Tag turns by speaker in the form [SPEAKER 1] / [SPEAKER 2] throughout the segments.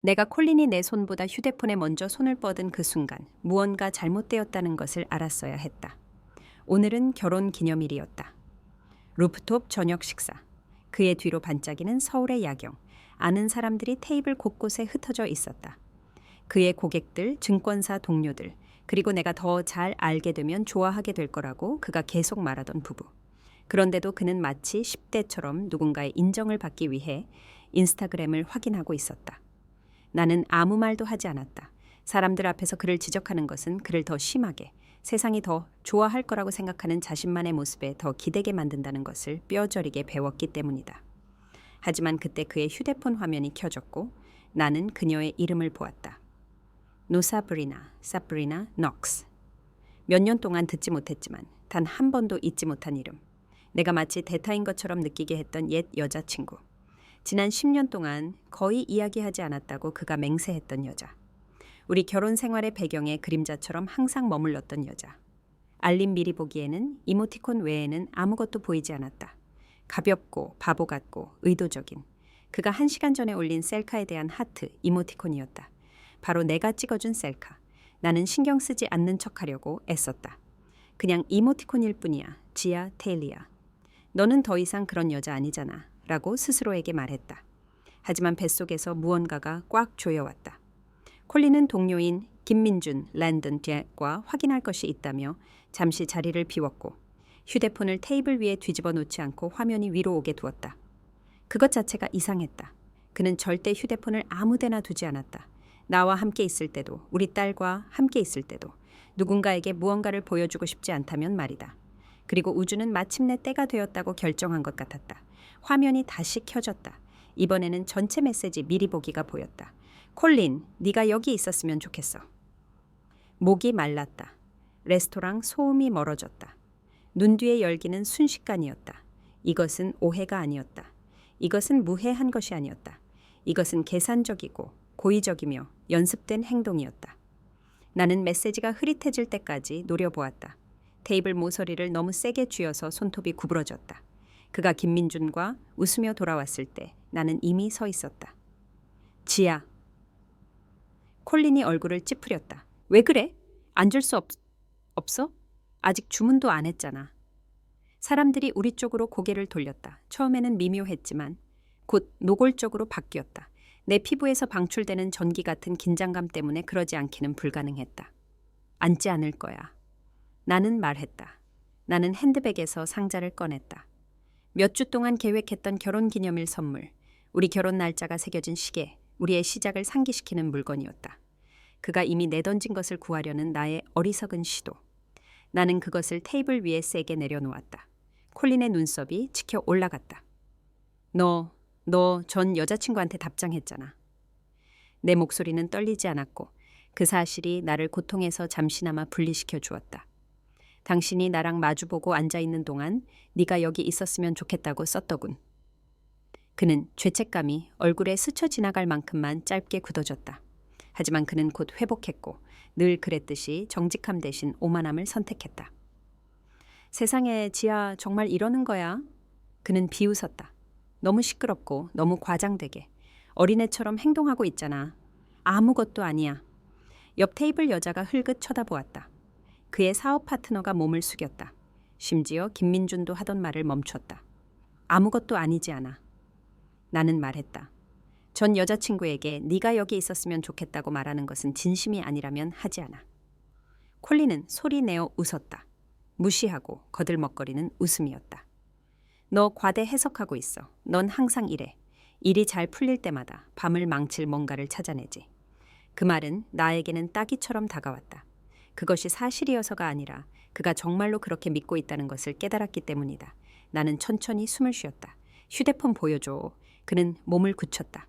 [SPEAKER 1] 내가 콜린이 내 손보다 휴대폰에 먼저 손을 뻗은 그 순간 무언가 잘못되었다는 것을 알았어야 했다. 오늘은 결혼 기념일이었다. 루프톱 저녁 식사. 그의 뒤로 반짝이는 서울의 야경. 아는 사람들이 테이블 곳곳에 흩어져 있었다. 그의 고객들, 증권사 동료들, 그리고 내가 더 잘 알게 되면 좋아하게 될 거라고 그가 계속 말하던 부부. 그런데도 그는 마치 10대처럼 누군가의 인정을 받기 위해 인스타그램을 확인하고 있었다. 나는 아무 말도 하지 않았다. 사람들 앞에서 그를 지적하는 것은 그를 더 심하게, 세상이 더 좋아할 거라고 생각하는 자신만의 모습에 더 기대게 만든다는 것을 뼈저리게 배웠기 때문이다. 하지만 그때 그의 휴대폰 화면이 켜졌고 나는 그녀의 이름을 보았다. 노사브리나, 사브리나 넉스. 몇 년 동안 듣지 못했지만 단 한 번도 잊지 못한 이름. 내가 마치 대타인 것처럼 느끼게 했던 옛 여자친구. 지난 10년 동안 거의 이야기하지 않았다고 그가 맹세했던 여자. 우리 결혼 생활의 배경에 그림자처럼 항상 머물렀던 여자. 알림 미리 보기에는 이모티콘 외에는 아무것도 보이지 않았다. 가볍고 바보 같고 의도적인. 그가 1시간 전에 올린 셀카에 대한 하트 이모티콘이었다. 바로 내가 찍어준 셀카. 나는 신경 쓰지 않는 척하려고 애썼다. 그냥 이모티콘일 뿐이야. 지아 테일리야. 너는 더 이상 그런 여자 아니잖아. 라고 스스로에게 말했다. 하지만 뱃속에서 무언가가 꽉 조여왔다. 콜린은 동료인 김민준, 랜든 잭과 확인할 것이 있다며 잠시 자리를 비웠고 휴대폰을 테이블 위에 뒤집어 놓지 않고 화면이 위로 오게 두었다. 그것 자체가 이상했다. 그는 절대 휴대폰을 아무 데나 두지 않았다. 나와 함께 있을 때도, 우리 딸과 함께 있을 때도 누군가에게 무언가를 보여주고 싶지 않다면 말이다. 그리고 우주는 마침내 때가 되었다고 결정한 것 같았다. 화면이 다시 켜졌다. 이번에는 전체 메시지 미리 보기가 보였다. 콜린, 네가 여기 있었으면 좋겠어. 목이 말랐다. 레스토랑 소음이 멀어졌다. 눈 뒤의 열기는 순식간이었다. 이것은 오해가 아니었다. 이것은 무해한 것이 아니었다. 이것은 계산적이고 고의적이며 연습된 행동이었다. 나는 메시지가 흐릿해질 때까지 노려보았다. 테이블 모서리를 너무 세게 쥐어서 손톱이 구부러졌다. 그가 김민준과 웃으며 돌아왔을 때 나는 이미 서 있었다. 지아. 콜린이 얼굴을 찌푸렸다. 왜 그래? 앉을 수 없어? 아직 주문도 안 했잖아. 사람들이 우리 쪽으로 고개를 돌렸다. 처음에는 미묘했지만 곧 노골적으로 바뀌었다. 내 피부에서 방출되는 전기 같은 긴장감 때문에 그러지 않기는 불가능했다. 앉지 않을 거야. 나는 말했다. 나는 핸드백에서 상자를 꺼냈다. 몇 주 동안 계획했던 결혼기념일 선물, 우리 결혼 날짜가 새겨진 시계, 우리의 시작을 상기시키는 물건이었다. 그가 이미 내던진 것을 구하려는 나의 어리석은 시도. 나는 그것을 테이블 위에 세게 내려놓았다. 콜린의 눈썹이 치켜 올라갔다. 너 전 여자친구한테 답장했잖아. 내 목소리는 떨리지 않았고 그 사실이 나를 고통에서 잠시나마 분리시켜 주었다. 당신이 나랑 마주보고 앉아있는 동안 네가 여기 있었으면 좋겠다고 썼더군. 그는 죄책감이 얼굴에 스쳐 지나갈 만큼만 짧게 굳어졌다. 하지만 그는 곧 회복했고 늘 그랬듯이 정직함 대신 오만함을 선택했다. 세상에 지아 정말 이러는 거야? 그는 비웃었다. 너무 시끄럽고 너무 과장되게 어린애처럼 행동하고 있잖아. 아무것도 아니야. 옆 테이블 여자가 흘긋 쳐다보았다. 그의 사업 파트너가 몸을 숙였다. 심지어 김민준도 하던 말을 멈췄다. 아무것도 아니지 않아. 나는 말했다. 전 여자친구에게 네가 여기 있었으면 좋겠다고 말하는 것은 진심이 아니라면 하지 않아. 콜린은 소리내어 웃었다. 무시하고 거들먹거리는 웃음이었다. 너 과대 해석하고 있어. 넌 항상 이래. 일이 잘 풀릴 때마다 밤을 망칠 뭔가를 찾아내지. 그 말은 나에게는 따기처럼 다가왔다. 그것이 사실이어서가 아니라 그가 정말로 그렇게 믿고 있다는 것을 깨달았기 때문이다. 나는 천천히 숨을 쉬었다. 휴대폰 보여줘. 그는 몸을 굳혔다.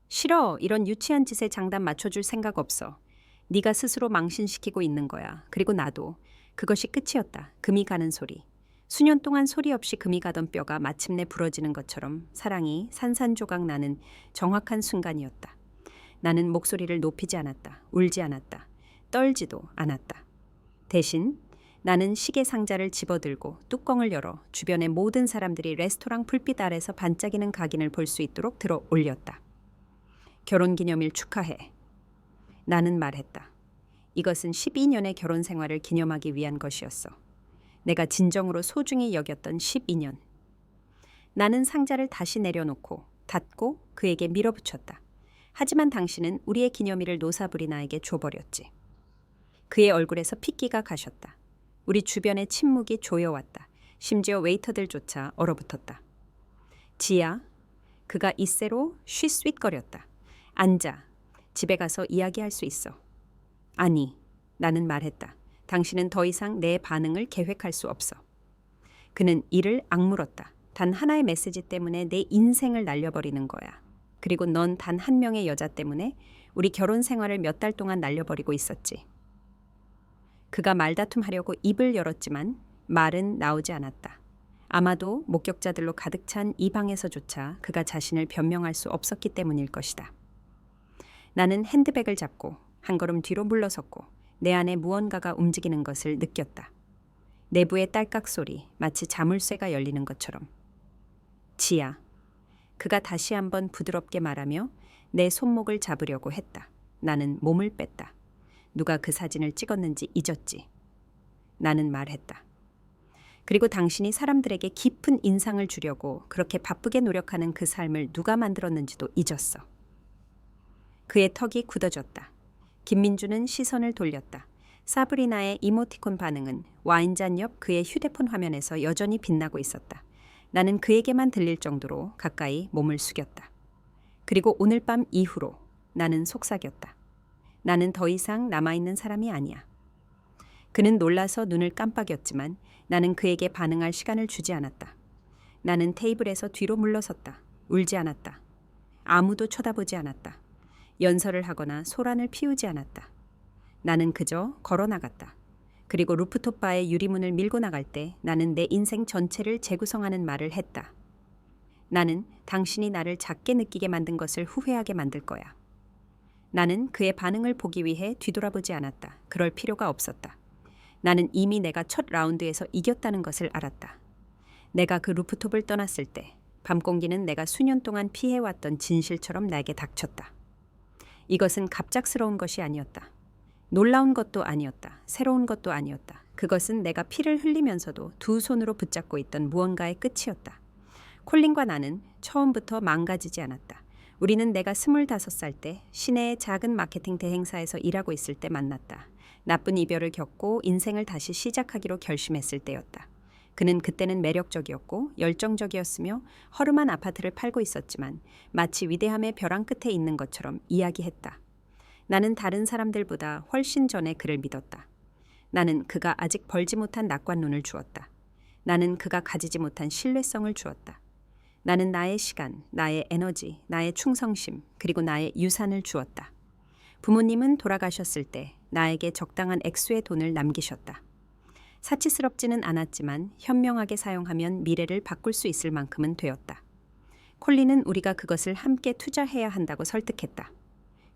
[SPEAKER 1] 싫어. 이런 유치한 짓에 장단 맞춰줄 생각 없어. 네가 스스로 망신시키고 있는 거야. 그리고 나도. 그것이 끝이었다. 금이 가는 소리. 수년 동안 소리 없이 금이 가던 뼈가 마침내 부러지는 것처럼 사랑이 산산조각 나는 정확한 순간이었다. 나는 목소리를 높이지 않았다. 울지 않았다. 떨지도 않았다. 대신 나는 시계 상자를 집어들고 뚜껑을 열어 주변의 모든 사람들이 레스토랑 불빛 아래서 반짝이는 각인을 볼 수 있도록 들어 올렸다. 결혼기념일 축하해. 나는 말했다. 이것은 12년의 결혼 생활을 기념하기 위한 것이었어. 내가 진정으로 소중히 여겼던 12년. 나는 상자를 다시 내려놓고 닫고 그에게 밀어붙였다. 하지만 당신은 우리의 기념일을 노사부리나에게 줘버렸지. 그의 얼굴에서 핏기가 가셨다. 우리 주변의 침묵이 조여왔다. 심지어 웨이터들조차 얼어붙었다. 지야, 그가 이새로 쉬쉿거렸다. 앉아. 집에 가서 이야기할 수 있어. 아니, 나는 말했다. 당신은 더 이상 내 반응을 계획할 수 없어. 그는 이를 악물었다. 단 하나의 메시지 때문에 내 인생을 날려버리는 거야. 그리고 넌 단 한 명의 여자 때문에 우리 결혼 생활을 몇 달 동안 날려버리고 있었지. 그가 말다툼하려고 입을 열었지만 말은 나오지 않았다. 아마도 목격자들로 가득 찬 이 방에서조차 그가 자신을 변명할 수 없었기 때문일 것이다. 나는 핸드백을 잡고 한 걸음 뒤로 물러섰고 내 안에 무언가가 움직이는 것을 느꼈다. 내부의 딸깍 소리, 마치 자물쇠가 열리는 것처럼. 지야. 그가 다시 한번 부드럽게 말하며 내 손목을 잡으려고 했다. 나는 몸을 뺐다. 누가 그 사진을 찍었는지 잊었지. 나는 말했다. 그리고 당신이 사람들에게 깊은 인상을 주려고 그렇게 바쁘게 노력하는 그 삶을 누가 만들었는지도 잊었어. 그의 턱이 굳어졌다. 김민주는 시선을 돌렸다. 사브리나의 이모티콘 반응은 와인잔 옆 그의 휴대폰 화면에서 여전히 빛나고 있었다. 나는 그에게만 들릴 정도로 가까이 몸을 숙였다. 그리고 오늘 밤 이후로 나는 속삭였다. 나는 더 이상 남아있는 사람이 아니야. 그는 놀라서 눈을 깜빡였지만 나는 그에게 반응할 시간을 주지 않았다. 나는 테이블에서 뒤로 물러섰다. 울지 않았다. 아무도 쳐다보지 않았다. 연설을 하거나 소란을 피우지 않았다. 나는 그저 걸어 나갔다. 그리고 루프톱 바의 유리문을 밀고 나갈 때 나는 내 인생 전체를 재구성하는 말을 했다. 나는 당신이 나를 작게 느끼게 만든 것을 후회하게 만들 거야. 나는 그의 반응을 보기 위해 뒤돌아보지 않았다. 그럴 필요가 없었다. 나는 이미 내가 첫 라운드에서 이겼다는 것을 알았다. 내가 그 루프톱을 떠났을 때 밤공기는 내가 수년 동안 피해왔던 진실처럼 나에게 닥쳤다. 이것은 갑작스러운 것이 아니었다. 놀라운 것도 아니었다. 새로운 것도 아니었다. 그것은 내가 피를 흘리면서도 두 손으로 붙잡고 있던 무언가의 끝이었다. 콜린과 나는 처음부터 망가지지 않았다. 우리는 내가 25살 때 시내의 작은 마케팅 대행사에서 일하고 있을 때 만났다. 나쁜 이별을 겪고 인생을 다시 시작하기로 결심했을 때였다. 그는 그때는 매력적이었고 열정적이었으며 허름한 아파트를 팔고 있었지만 마치 위대함의 벼랑 끝에 있는 것처럼 이야기했다. 나는 다른 사람들보다 훨씬 전에 그를 믿었다. 나는 그가 아직 벌지 못한 낙관론을 주었다. 나는 그가 가지지 못한 신뢰성을 주었다. 나는 나의 시간, 나의 에너지, 나의 충성심, 그리고 나의 유산을 주었다. 부모님은 돌아가셨을 때 나에게 적당한 액수의 돈을 남기셨다. 사치스럽지는 않았지만 현명하게 사용하면 미래를 바꿀 수 있을 만큼은 되었다. 콜린은 우리가 그것을 함께 투자해야 한다고 설득했다.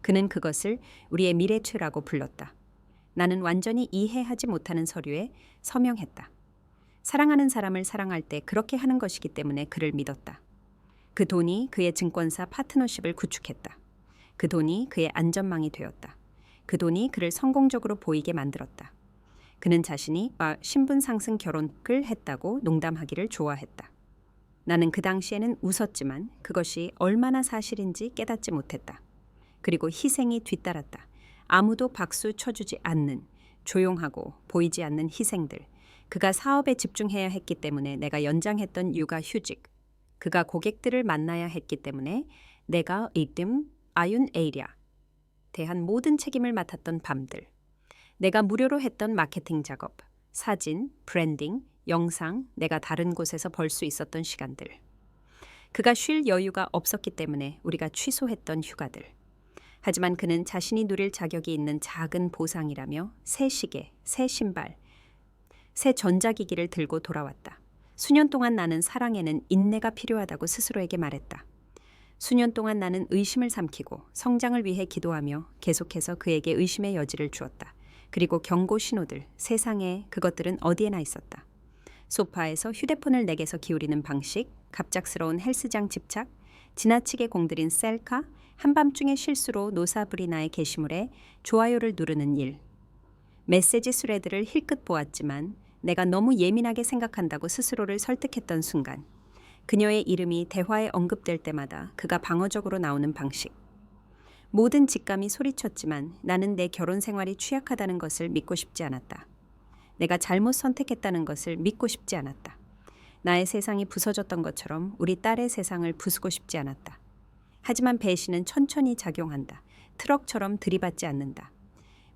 [SPEAKER 1] 그는 그것을 우리의 미래추라고 불렀다. 나는 완전히 이해하지 못하는 서류에 서명했다. 사랑하는 사람을 사랑할 때 그렇게 하는 것이기 때문에 그를 믿었다. 그 돈이 그의 증권사 파트너십을 구축했다. 그 돈이 그의 안전망이 되었다. 그 돈이 그를 성공적으로 보이게 만들었다. 그는 자신이 신분 상승 결혼을 했다고 농담하기를 좋아했다. 나는 그 당시에는 웃었지만 그것이 얼마나 사실인지 깨닫지 못했다. 그리고 희생이 뒤따랐다. 아무도 박수 쳐주지 않는 조용하고 보이지 않는 희생들. 그가 사업에 집중해야 했기 때문에 내가 연장했던 육아 휴직. 그가 고객들을 만나야 했기 때문에 내가 이뜸 아윤 에이랴 대한 모든 책임을 맡았던 밤들. 내가 무료로 했던 마케팅 작업, 사진, 브랜딩, 영상, 내가 다른 곳에서 벌 수 있었던 시간들. 그가 쉴 여유가 없었기 때문에 우리가 취소했던 휴가들. 하지만 그는 자신이 누릴 자격이 있는 작은 보상이라며 새 시계, 새 신발, 새 전자기기를 들고 돌아왔다. 수년 동안 나는 사랑에는 인내가 필요하다고 스스로에게 말했다. 수년 동안 나는 의심을 삼키고 성장을 위해 기도하며 계속해서 그에게 의심의 여지를 주었다. 그리고 경고 신호들, 세상에 그것들은 어디에나 있었다. 소파에서 휴대폰을 내게서 기울이는 방식, 갑작스러운 헬스장 집착, 지나치게 공들인 셀카, 한밤중에 실수로 노사부리 나의 게시물에 좋아요를 누르는 일. 메시지 스레드를 힐끗 보았지만 내가 너무 예민하게 생각한다고 스스로를 설득했던 순간, 그녀의 이름이 대화에 언급될 때마다 그가 방어적으로 나오는 방식. 모든 직감이 소리쳤지만 나는 내 결혼 생활이 취약하다는 것을 믿고 싶지 않았다. 내가 잘못 선택했다는 것을 믿고 싶지 않았다. 나의 세상이 부서졌던 것처럼 우리 딸의 세상을 부수고 싶지 않았다. 하지만 배신은 천천히 작용한다. 트럭처럼 들이받지 않는다.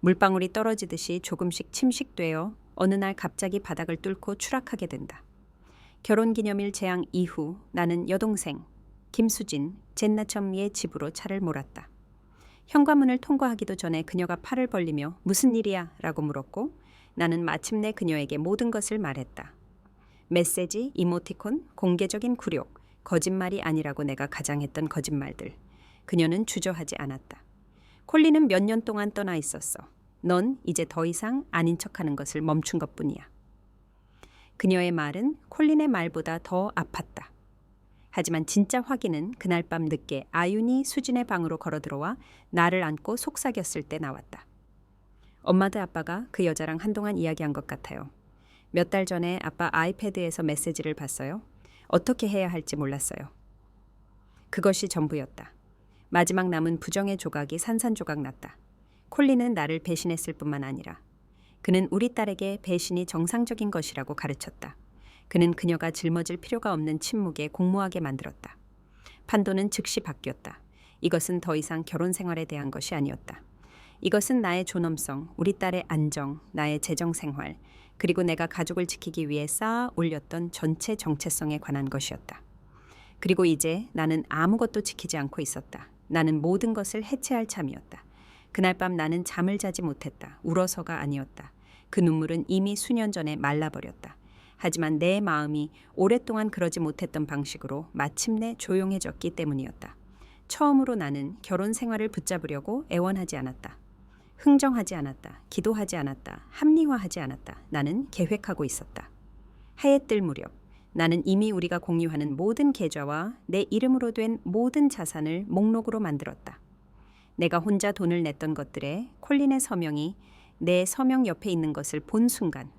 [SPEAKER 1] 물방울이 떨어지듯이 조금씩 침식되어 어느 날 갑자기 바닥을 뚫고 추락하게 된다. 결혼기념일 재앙 이후 나는 여동생 김수진, 젠나첨의 집으로 차를 몰았다. 현관문을 통과하기도 전에 그녀가 팔을 벌리며 무슨 일이야? 라고 물었고 나는 마침내 그녀에게 모든 것을 말했다. 메시지, 이모티콘, 공개적인 굴욕, 거짓말이 아니라고 내가 가장했던 거짓말들. 그녀는 주저하지 않았다. 콜린은 몇 년 동안 떠나 있었어. 넌 이제 더 이상 아닌 척하는 것을 멈춘 것뿐이야. 그녀의 말은 콜린의 말보다 더 아팠다. 하지만 진짜 확인은 그날 밤 늦게 아윤이 수진의 방으로 걸어들어와 나를 안고 속삭였을 때 나왔다. 엄마도 아빠가 그 여자랑 한동안 이야기한 것 같아요. 몇 달 전에 아빠 아이패드에서 메시지를 봤어요. 어떻게 해야 할지 몰랐어요. 그것이 전부였다. 마지막 남은 부정의 조각이 산산조각 났다. 콜린은 나를 배신했을 뿐만 아니라 그는 우리 딸에게 배신이 정상적인 것이라고 가르쳤다. 그는 그녀가 짊어질 필요가 없는 침묵에 공모하게 만들었다. 판도는 즉시 바뀌었다. 이것은 더 이상 결혼 생활에 대한 것이 아니었다. 이것은 나의 존엄성, 우리 딸의 안정, 나의 재정 생활, 그리고 내가 가족을 지키기 위해 쌓아 올렸던 전체 정체성에 관한 것이었다. 그리고 이제 나는 아무것도 지키지 않고 있었다. 나는 모든 것을 해체할 참이었다. 그날 밤 나는 잠을 자지 못했다. 울어서가 아니었다. 그 눈물은 이미 수년 전에 말라버렸다. 하지만 내 마음이 오랫동안 그러지 못했던 방식으로 마침내 조용해졌기 때문이었다. 처음으로 나는 결혼 생활을 붙잡으려고 애원하지 않았다. 흥정하지 않았다. 기도하지 않았다. 합리화하지 않았다. 나는 계획하고 있었다. 해에 뜰 무렵 나는 이미 우리가 공유하는 모든 계좌와 내 이름으로 된 모든 자산을 목록으로 만들었다. 내가 혼자 돈을 냈던 것들에 콜린의 서명이 내 서명 옆에 있는 것을 본 순간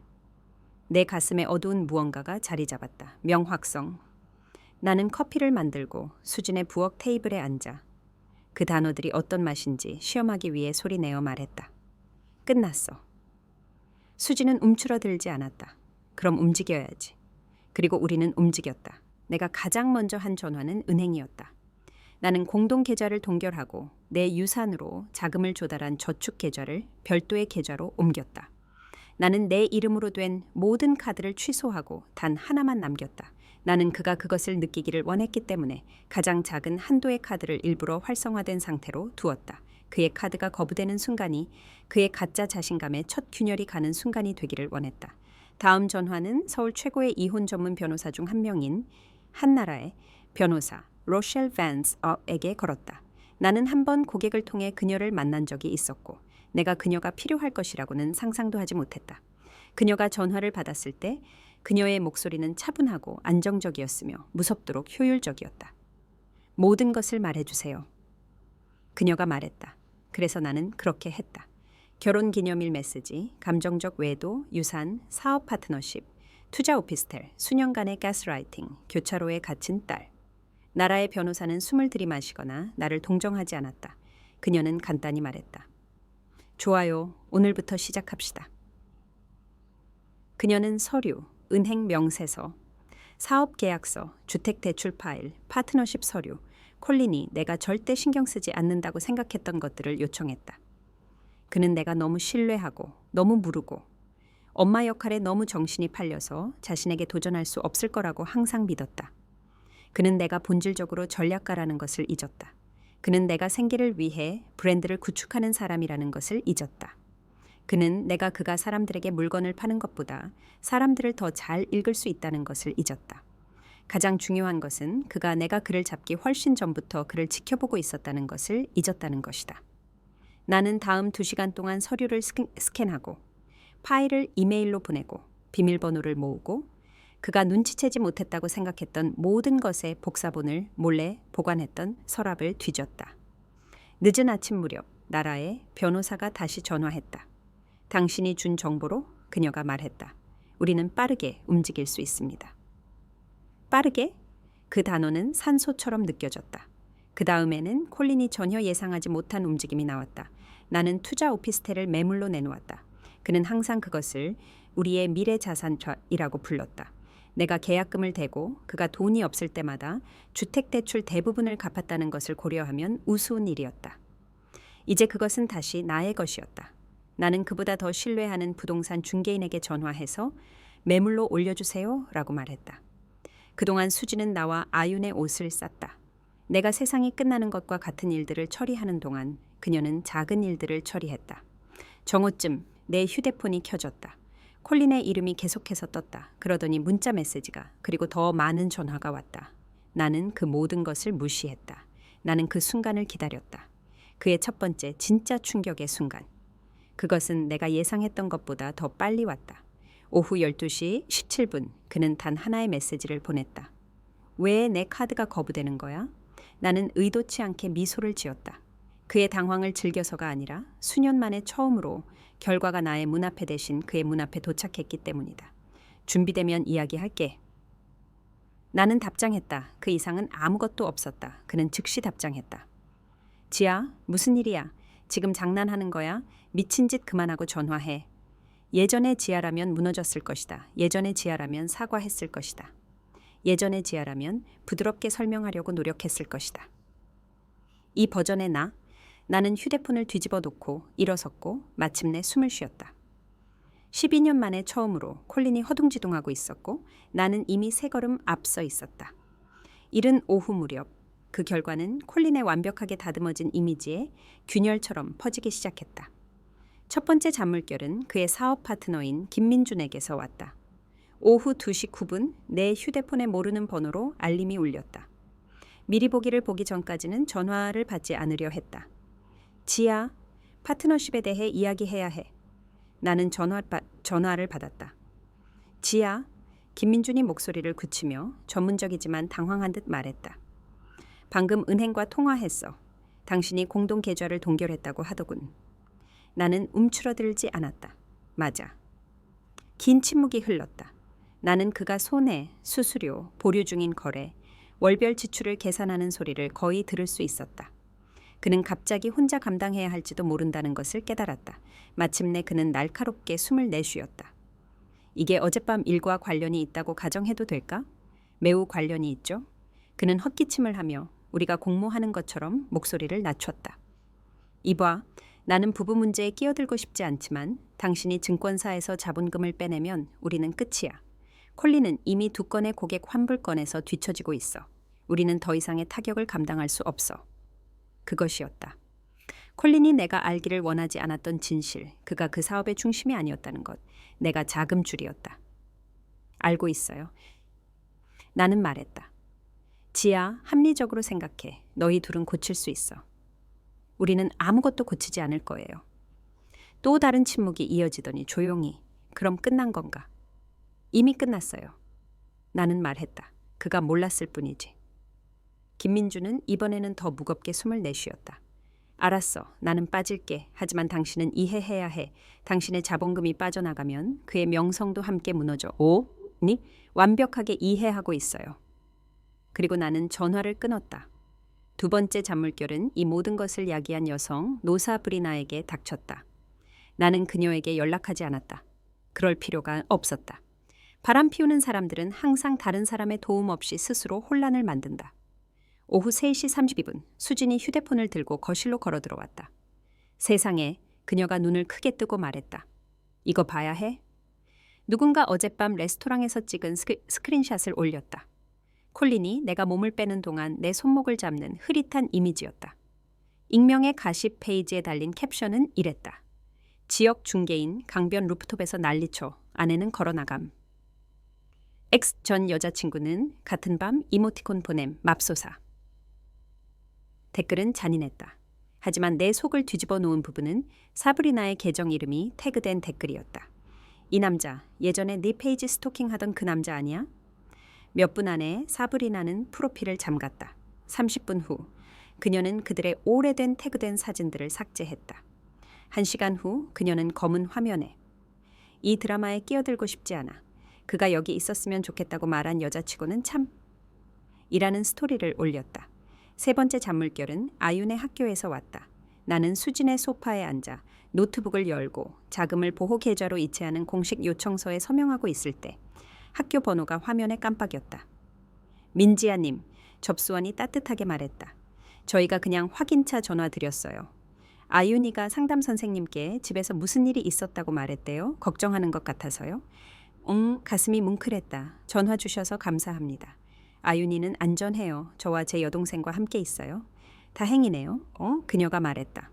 [SPEAKER 1] 내 가슴에 어두운 무언가가 자리 잡았다. 명확성. 나는 커피를 만들고 수진의 부엌 테이블에 앉아 그 단어들이 어떤 맛인지 시험하기 위해 소리내어 말했다. 끝났어. 수진은 움츠러들지 않았다. 그럼 움직여야지. 그리고 우리는 움직였다. 내가 가장 먼저 한 전화는 은행이었다. 나는 공동 계좌를 동결하고 내 유산으로 자금을 조달한 저축 계좌를 별도의 계좌로 옮겼다. 나는 내 이름으로 된 모든 카드를 취소하고 단 하나만 남겼다. 나는 그가 그것을 느끼기를 원했기 때문에 가장 작은 한도의 카드를 일부러 활성화된 상태로 두었다. 그의 카드가 거부되는 순간이 그의 가짜 자신감에 첫 균열이 가는 순간이 되기를 원했다. 다음 전화는 서울 최고의 이혼 전문 변호사 중 한 명인 한나라의 변호사 로셸 밴스에게 걸었다. 나는 한 번 고객을 통해 그녀를 만난 적이 있었고 내가 그녀가 필요할 것이라고는 상상도 하지 못했다. 그녀가 전화를 받았을 때 그녀의 목소리는 차분하고 안정적이었으며 무섭도록 효율적이었다. 모든 것을 말해주세요. 그녀가 말했다. 그래서 나는 그렇게 했다. 결혼기념일 메시지, 감정적 외도, 유산, 사업 파트너십, 투자 오피스텔, 수년간의 가스라이팅, 교차로에 갇힌 딸. 나라의 변호사는 숨을 들이마시거나 나를 동정하지 않았다. 그녀는 간단히 말했다. 좋아요. 오늘부터 시작합시다. 그녀는 서류, 은행 명세서, 사업 계약서, 주택 대출 파일, 파트너십 서류, 콜린이 내가 절대 신경 쓰지 않는다고 생각했던 것들을 요청했다. 그는 내가 너무 신뢰하고 너무 무르고 엄마 역할에 너무 정신이 팔려서 자신에게 도전할 수 없을 거라고 항상 믿었다. 그는 내가 본질적으로 전략가라는 것을 잊었다. 그는 내가 생계를 위해 브랜드를 구축하는 사람이라는 것을 잊었다. 그는 내가 그가 사람들에게 물건을 파는 것보다 사람들을 더 잘 읽을 수 있다는 것을 잊었다. 가장 중요한 것은 그가 내가 그를 잡기 훨씬 전부터 그를 지켜보고 있었다는 것을 잊었다는 것이다. 나는 다음 2시간 동안 서류를 스캔하고 파일을 이메일로 보내고 비밀번호를 모으고 그가 눈치채지 못했다고 생각했던 모든 것의 복사본을 몰래 보관했던 서랍을 뒤졌다. 늦은 아침 무렵 나라에 변호사가 다시 전화했다. 당신이 준 정보로 그녀가 말했다. 우리는 빠르게 움직일 수 있습니다. 빠르게? 그 단어는 산소처럼 느껴졌다. 그 다음에는 콜린이 전혀 예상하지 못한 움직임이 나왔다. 나는 투자 오피스텔을 매물로 내놓았다. 그는 항상 그것을 우리의 미래 자산이라고 불렀다. 내가 계약금을 대고 그가 돈이 없을 때마다 주택대출 대부분을 갚았다는 것을 고려하면 우스운 일이었다. 이제 그것은 다시 나의 것이었다. 나는 그보다 더 신뢰하는 부동산 중개인에게 전화해서 매물로 올려주세요 라고 말했다. 그동안 수지는 나와 아윤의 옷을 쌌다. 내가 세상이 끝나는 것과 같은 일들을 처리하는 동안 그녀는 작은 일들을 처리했다. 정오쯤 내 휴대폰이 켜졌다. 콜린의 이름이 계속해서 떴다. 그러더니 문자 메시지가, 그리고 더 많은 전화가 왔다. 나는 그 모든 것을 무시했다. 나는 그 순간을 기다렸다. 그의 첫 번째 진짜 충격의 순간. 그것은 내가 예상했던 것보다 더 빨리 왔다. 오후 12시 17분 그는 단 하나의 메시지를 보냈다. 왜 내 카드가 거부되는 거야? 나는 의도치 않게 미소를 지었다. 그의 당황을 즐겨서가 아니라 수년 만에 처음으로 결과가 나의 문 앞에 대신 그의 문 앞에 도착했기 때문이다. 준비되면 이야기할게. 나는 답장했다. 그 이상은 아무것도 없었다. 그는 즉시 답장했다. 지아, 무슨 일이야? 지금 장난하는 거야? 미친 짓 그만하고 전화해. 예전의 지아라면 무너졌을 것이다. 예전의 지아라면 사과했을 것이다. 예전의 지아라면 부드럽게 설명하려고 노력했을 것이다. 이 버전의 나는 휴대폰을 뒤집어 놓고 일어섰고 마침내 숨을 쉬었다. 12년 만에 처음으로 콜린이 허둥지둥하고 있었고 나는 이미 세 걸음 앞서 있었다. 이른 오후 무렵 그 결과는 콜린의 완벽하게 다듬어진 이미지에 균열처럼 퍼지기 시작했다. 첫 번째 잔물결은 그의 사업 파트너인 김민준에게서 왔다. 오후 2시 9분 내 휴대폰에 모르는 번호로 알림이 울렸다. 미리 보기를 보기 전까지는 전화를 받지 않으려 했다. 지아, 파트너십에 대해 이야기해야 해. 나는 전화를 받았다. 지아, 김민준이 목소리를 굳히며 전문적이지만 당황한 듯 말했다. 방금 은행과 통화했어. 당신이 공동 계좌를 동결했다고 하더군. 나는 움츠러들지 않았다. 맞아. 긴 침묵이 흘렀다. 나는 그가 손해, 수수료, 보류 중인 거래, 월별 지출을 계산하는 소리를 거의 들을 수 있었다. 그는 갑자기 혼자 감당해야 할지도 모른다는 것을 깨달았다. 마침내 그는 날카롭게 숨을 내쉬었다. 이게 어젯밤 일과 관련이 있다고 가정해도 될까? 매우 관련이 있죠. 그는 헛기침을 하며 우리가 공모하는 것처럼 목소리를 낮췄다. 이봐, 나는 부부 문제에 끼어들고 싶지 않지만 당신이 증권사에서 자본금을 빼내면 우리는 끝이야. 콜린은 이미 2건의 고객 환불건에서 뒤처지고 있어. 우리는 더 이상의 타격을 감당할 수 없어. 그것이었다. 콜린이 내가 알기를 원하지 않았던 진실, 그가 그 사업의 중심이 아니었다는 것, 내가 자금줄이었다. 알고 있어요. 나는 말했다. 지아, 합리적으로 생각해. 너희 둘은 고칠 수 있어. 우리는 아무것도 고치지 않을 거예요. 또 다른 침묵이 이어지더니 조용히, 그럼 끝난 건가? 이미 끝났어요. 나는 말했다. 그가 몰랐을 뿐이지. 김민주는 이번에는 더 무겁게 숨을 내쉬었다. 알았어. 나는 빠질게. 하지만 당신은 이해해야 해. 당신의 자본금이 빠져나가면 그의 명성도 함께 무너져. 니? 완벽하게 이해하고 있어요. 그리고 나는 전화를 끊었다. 두 번째 잔물결은 이 모든 것을 야기한 여성 노사 브리나에게 닥쳤다. 나는 그녀에게 연락하지 않았다. 그럴 필요가 없었다. 바람 피우는 사람들은 항상 다른 사람의 도움 없이 스스로 혼란을 만든다. 오후 3시 32분 수진이 휴대폰을 들고 거실로 걸어 들어왔다. 세상에, 그녀가 눈을 크게 뜨고 말했다. 이거 봐야 해? 누군가 어젯밤 레스토랑에서 찍은 스크린샷을 올렸다. 콜린이 내가 몸을 빼는 동안 내 손목을 잡는 흐릿한 이미지였다. 익명의 가십 페이지에 달린 캡션은 이랬다. 지역 중개인 강변 루프톱에서 난리쳐 아내는 걸어나감. X 전 여자친구는 같은 밤 이모티콘 보냄 맙소사. 댓글은 잔인했다. 하지만 내 속을 뒤집어 놓은 부분은 사브리나의 계정 이름이 태그된 댓글이었다. 이 남자, 예전에 네 페이지 스토킹하던 그 남자 아니야? 몇 분 안에 사브리나는 프로필을 잠갔다. 30분 후 그녀는 그들의 오래된 태그된 사진들을 삭제했다. 1시간 후 그녀는 검은 화면에 이 드라마에 끼어들고 싶지 않아. 그가 여기 있었으면 좋겠다고 말한 여자치고는 참 이라는 스토리를 올렸다. 세 번째 잔물결은 아윤의 학교에서 왔다. 나는 수진의 소파에 앉아 노트북을 열고 자금을 보호 계좌로 이체하는 공식 요청서에 서명하고 있을 때 학교 번호가 화면에 깜빡였다. 민지아님, 접수원이 따뜻하게 말했다. 저희가 그냥 확인차 전화 드렸어요. 아윤이가 상담 선생님께 집에서 무슨 일이 있었다고 말했대요. 걱정하는 것 같아서요. 가슴이 뭉클했다. 전화 주셔서 감사합니다. 아윤이는 안전해요. 저와 제 여동생과 함께 있어요. 다행이네요. 그녀가 말했다.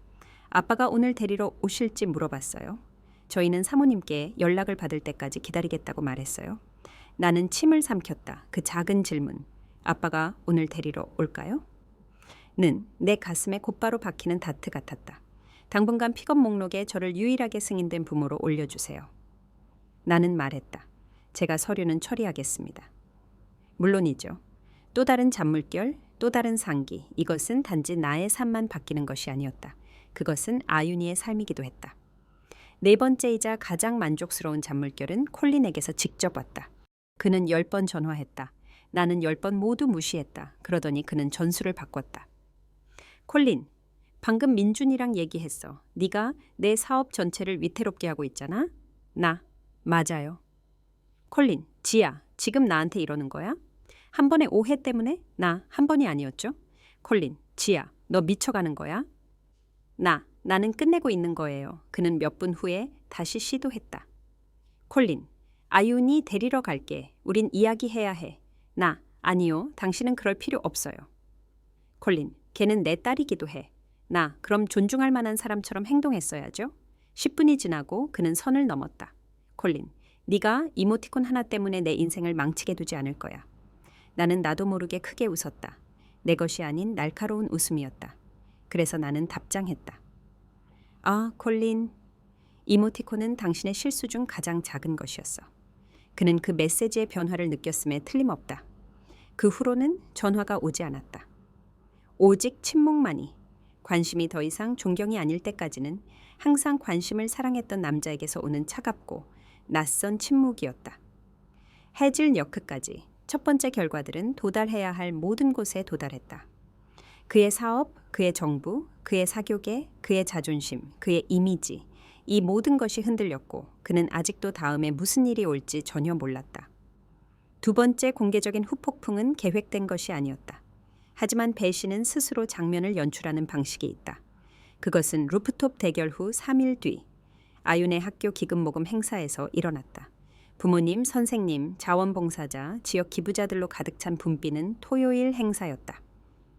[SPEAKER 1] 아빠가 오늘 데리러 오실지 물어봤어요. 저희는 사모님께 연락을 받을 때까지 기다리겠다고 말했어요. 나는 침을 삼켰다. 그 작은 질문. 아빠가 오늘 데리러 올까요? 는 내 가슴에 곧바로 박히는 다트 같았다. 당분간 픽업 목록에 저를 유일하게 승인된 부모로 올려주세요. 나는 말했다. 제가 서류는 처리하겠습니다. 물론이죠. 또 다른 잔물결, 또 다른 상기. 이것은 단지 나의 삶만 바뀌는 것이 아니었다. 그것은 아윤이의 삶이기도 했다. 네 번째이자 가장 만족스러운 잔물결은 콜린에게서 직접 왔다. 그는 10번 전화했다. 나는 10번 모두 무시했다. 그러더니 그는 전술을 바꿨다. 콜린, 방금 민준이랑 얘기했어. 네가 내 사업 전체를 위태롭게 하고 있잖아. 나, 맞아요. 콜린, 지야, 지금 나한테 이러는 거야? 한 번의 오해 때문에? 나 한 번이 아니었죠? 콜린, 지야, 너 미쳐가는 거야? 나는 끝내고 있는 거예요. 그는 몇 분 후에 다시 시도했다. 콜린, 아윤이 데리러 갈게. 우린 이야기해야 해. 아니요. 당신은 그럴 필요 없어요. 콜린, 걔는 내 딸이기도 해. 그럼 존중할 만한 사람처럼 행동했어야죠. 10분이 지나고 그는 선을 넘었다. 콜린, 네가 이모티콘 하나 때문에 내 인생을 망치게 두지 않을 거야. 나는 나도 모르게 크게 웃었다. 내 것이 아닌 날카로운 웃음이었다. 그래서 나는 답장했다. 아, 콜린. 이모티콘은 당신의 실수 중 가장 작은 것이었어. 그는 그 메시지의 변화를 느꼈음에 틀림없다. 그 후로는 전화가 오지 않았다. 오직 침묵만이. 관심이 더 이상 존경이 아닐 때까지는 항상 관심을 사랑했던 남자에게서 오는 차갑고 낯선 침묵이었다. 해질 여크까지 첫 번째 결과들은 도달해야 할 모든 곳에 도달했다. 그의 사업, 그의 정부, 그의 사교계, 그의 자존심, 그의 이미지, 이 모든 것이 흔들렸고 그는 아직도 다음에 무슨 일이 올지 전혀 몰랐다. 두 번째 공개적인 후폭풍은 계획된 것이 아니었다. 하지만 배신은 스스로 장면을 연출하는 방식이 있다. 그것은 루프톱 대결 후 3일 뒤 아윤의 학교 기금 모금 행사에서 일어났다. 부모님, 선생님, 자원봉사자, 지역 기부자들로 가득 찬 붐비는 토요일 행사였다.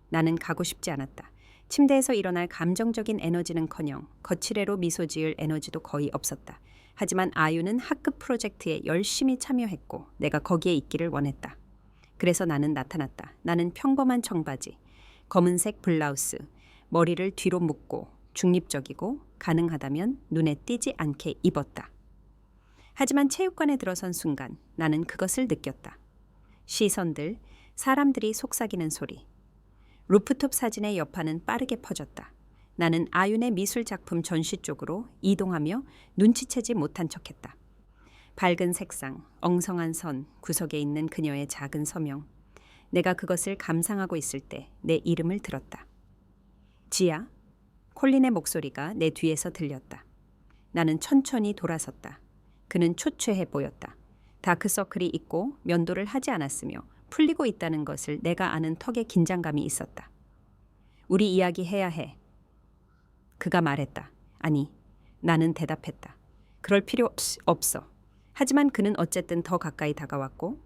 [SPEAKER 1] 나는 가고 싶지 않았다. 침대에서 일어날 감정적인 에너지는커녕 거칠애로 미소 지을 에너지도 거의 없었다. 하지만 아유는 학급 프로젝트에 열심히 참여했고 내가 거기에 있기를 원했다. 그래서 나는 나타났다. 나는 평범한 청바지, 검은색 블라우스, 머리를 뒤로 묶고 중립적이고 가능하다면 눈에 띄지 않게 입었다. 하지만 체육관에 들어선 순간 나는 그것을 느꼈다. 시선들, 사람들이 속삭이는 소리. 루프톱 사진의 여파는 빠르게 퍼졌다. 나는 아윤의 미술 작품 전시 쪽으로 이동하며 눈치채지 못한 척했다. 밝은 색상, 엉성한 선, 구석에 있는 그녀의 작은 서명. 내가 그것을 감상하고 있을 때 내 이름을 들었다. 지야? 콜린의 목소리가 내 뒤에서 들렸다. 나는 천천히 돌아섰다. 그는 초췌해 보였다. 다크서클이 있고 면도를 하지 않았으며 풀리고 있다는 것을 내가 아는 턱에 긴장감이 있었다. 우리 이야기해야 해. 그가 말했다. 아니, 나는 대답했다. 그럴 필요 없어. 하지만 그는 어쨌든 더 가까이 다가왔고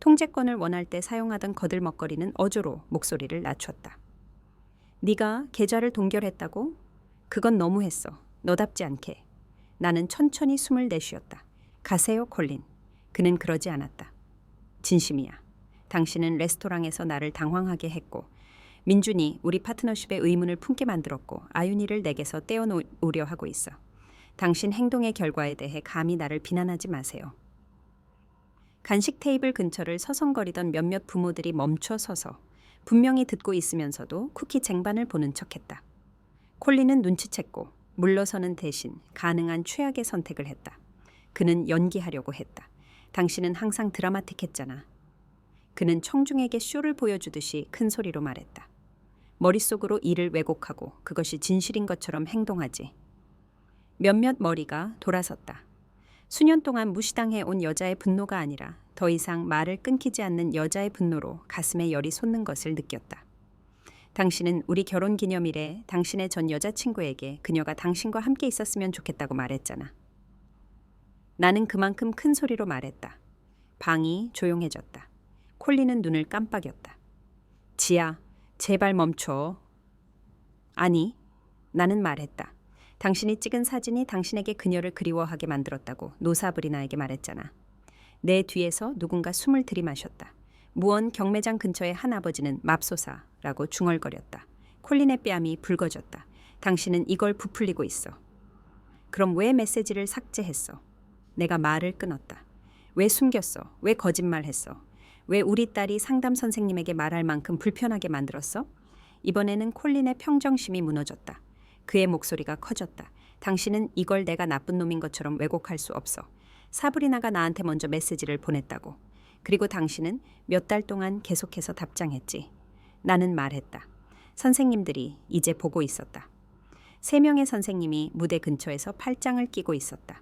[SPEAKER 1] 통제권을 원할 때 사용하던 거들먹거리는 어조로 목소리를 낮췄다. 네가 계좌를 동결했다고? 그건 너무했어. 너답지 않게. 나는 천천히 숨을 내쉬었다. 가세요, 콜린. 그는 그러지 않았다. 진심이야. 당신은 레스토랑에서 나를 당황하게 했고 민준이 우리 파트너십의 의문을 품게 만들었고 아윤이를 내게서 떼어놓으려 하고 있어. 당신 행동의 결과에 대해 감히 나를 비난하지 마세요. 간식 테이블 근처를 서성거리던 몇몇 부모들이 멈춰 서서 분명히 듣고 있으면서도 쿠키 쟁반을 보는 척했다. 콜린은 눈치챘고 물러서는 대신 가능한 최악의 선택을 했다. 그는 연기하려고 했다. 당신은 항상 드라마틱했잖아. 그는 청중에게 쇼를 보여주듯이 큰 소리로 말했다. 머릿속으로 이를 왜곡하고 그것이 진실인 것처럼 행동하지. 몇몇 머리가 돌아섰다. 수년 동안 무시당해 온 여자의 분노가 아니라 더 이상 말을 끊기지 않는 여자의 분노로 가슴에 열이 솟는 것을 느꼈다. 당신은 우리 결혼 기념일에 당신의 전 여자친구에게 그녀가 당신과 함께 있었으면 좋겠다고 말했잖아. 나는 그만큼 큰 소리로 말했다. 방이 조용해졌다. 콜린은 눈을 깜빡였다. 지아, 제발 멈춰. 아니, 나는 말했다. 당신이 찍은 사진이 당신에게 그녀를 그리워하게 만들었다고 노사브리나에게 말했잖아. 내 뒤에서 누군가 숨을 들이마셨다. 무언 경매장 근처의 한 아버지는 맙소사라고 중얼거렸다. 콜린의 뺨이 붉어졌다. 당신은 이걸 부풀리고 있어. 그럼 왜 메시지를 삭제했어? 내가 말을 끊었다. 왜 숨겼어? 왜 거짓말했어? 왜 우리 딸이 상담 선생님에게 말할 만큼 불편하게 만들었어? 이번에는 콜린의 평정심이 무너졌다. 그의 목소리가 커졌다. 당신은 이걸 내가 나쁜 놈인 것처럼 왜곡할 수 없어. 사브리나가 나한테 먼저 메시지를 보냈다고. 그리고 당신은 몇 달 동안 계속해서 답장했지. 나는 말했다. 선생님들이 이제 보고 있었다. 3명의 선생님이 무대 근처에서 팔짱을 끼고 있었다.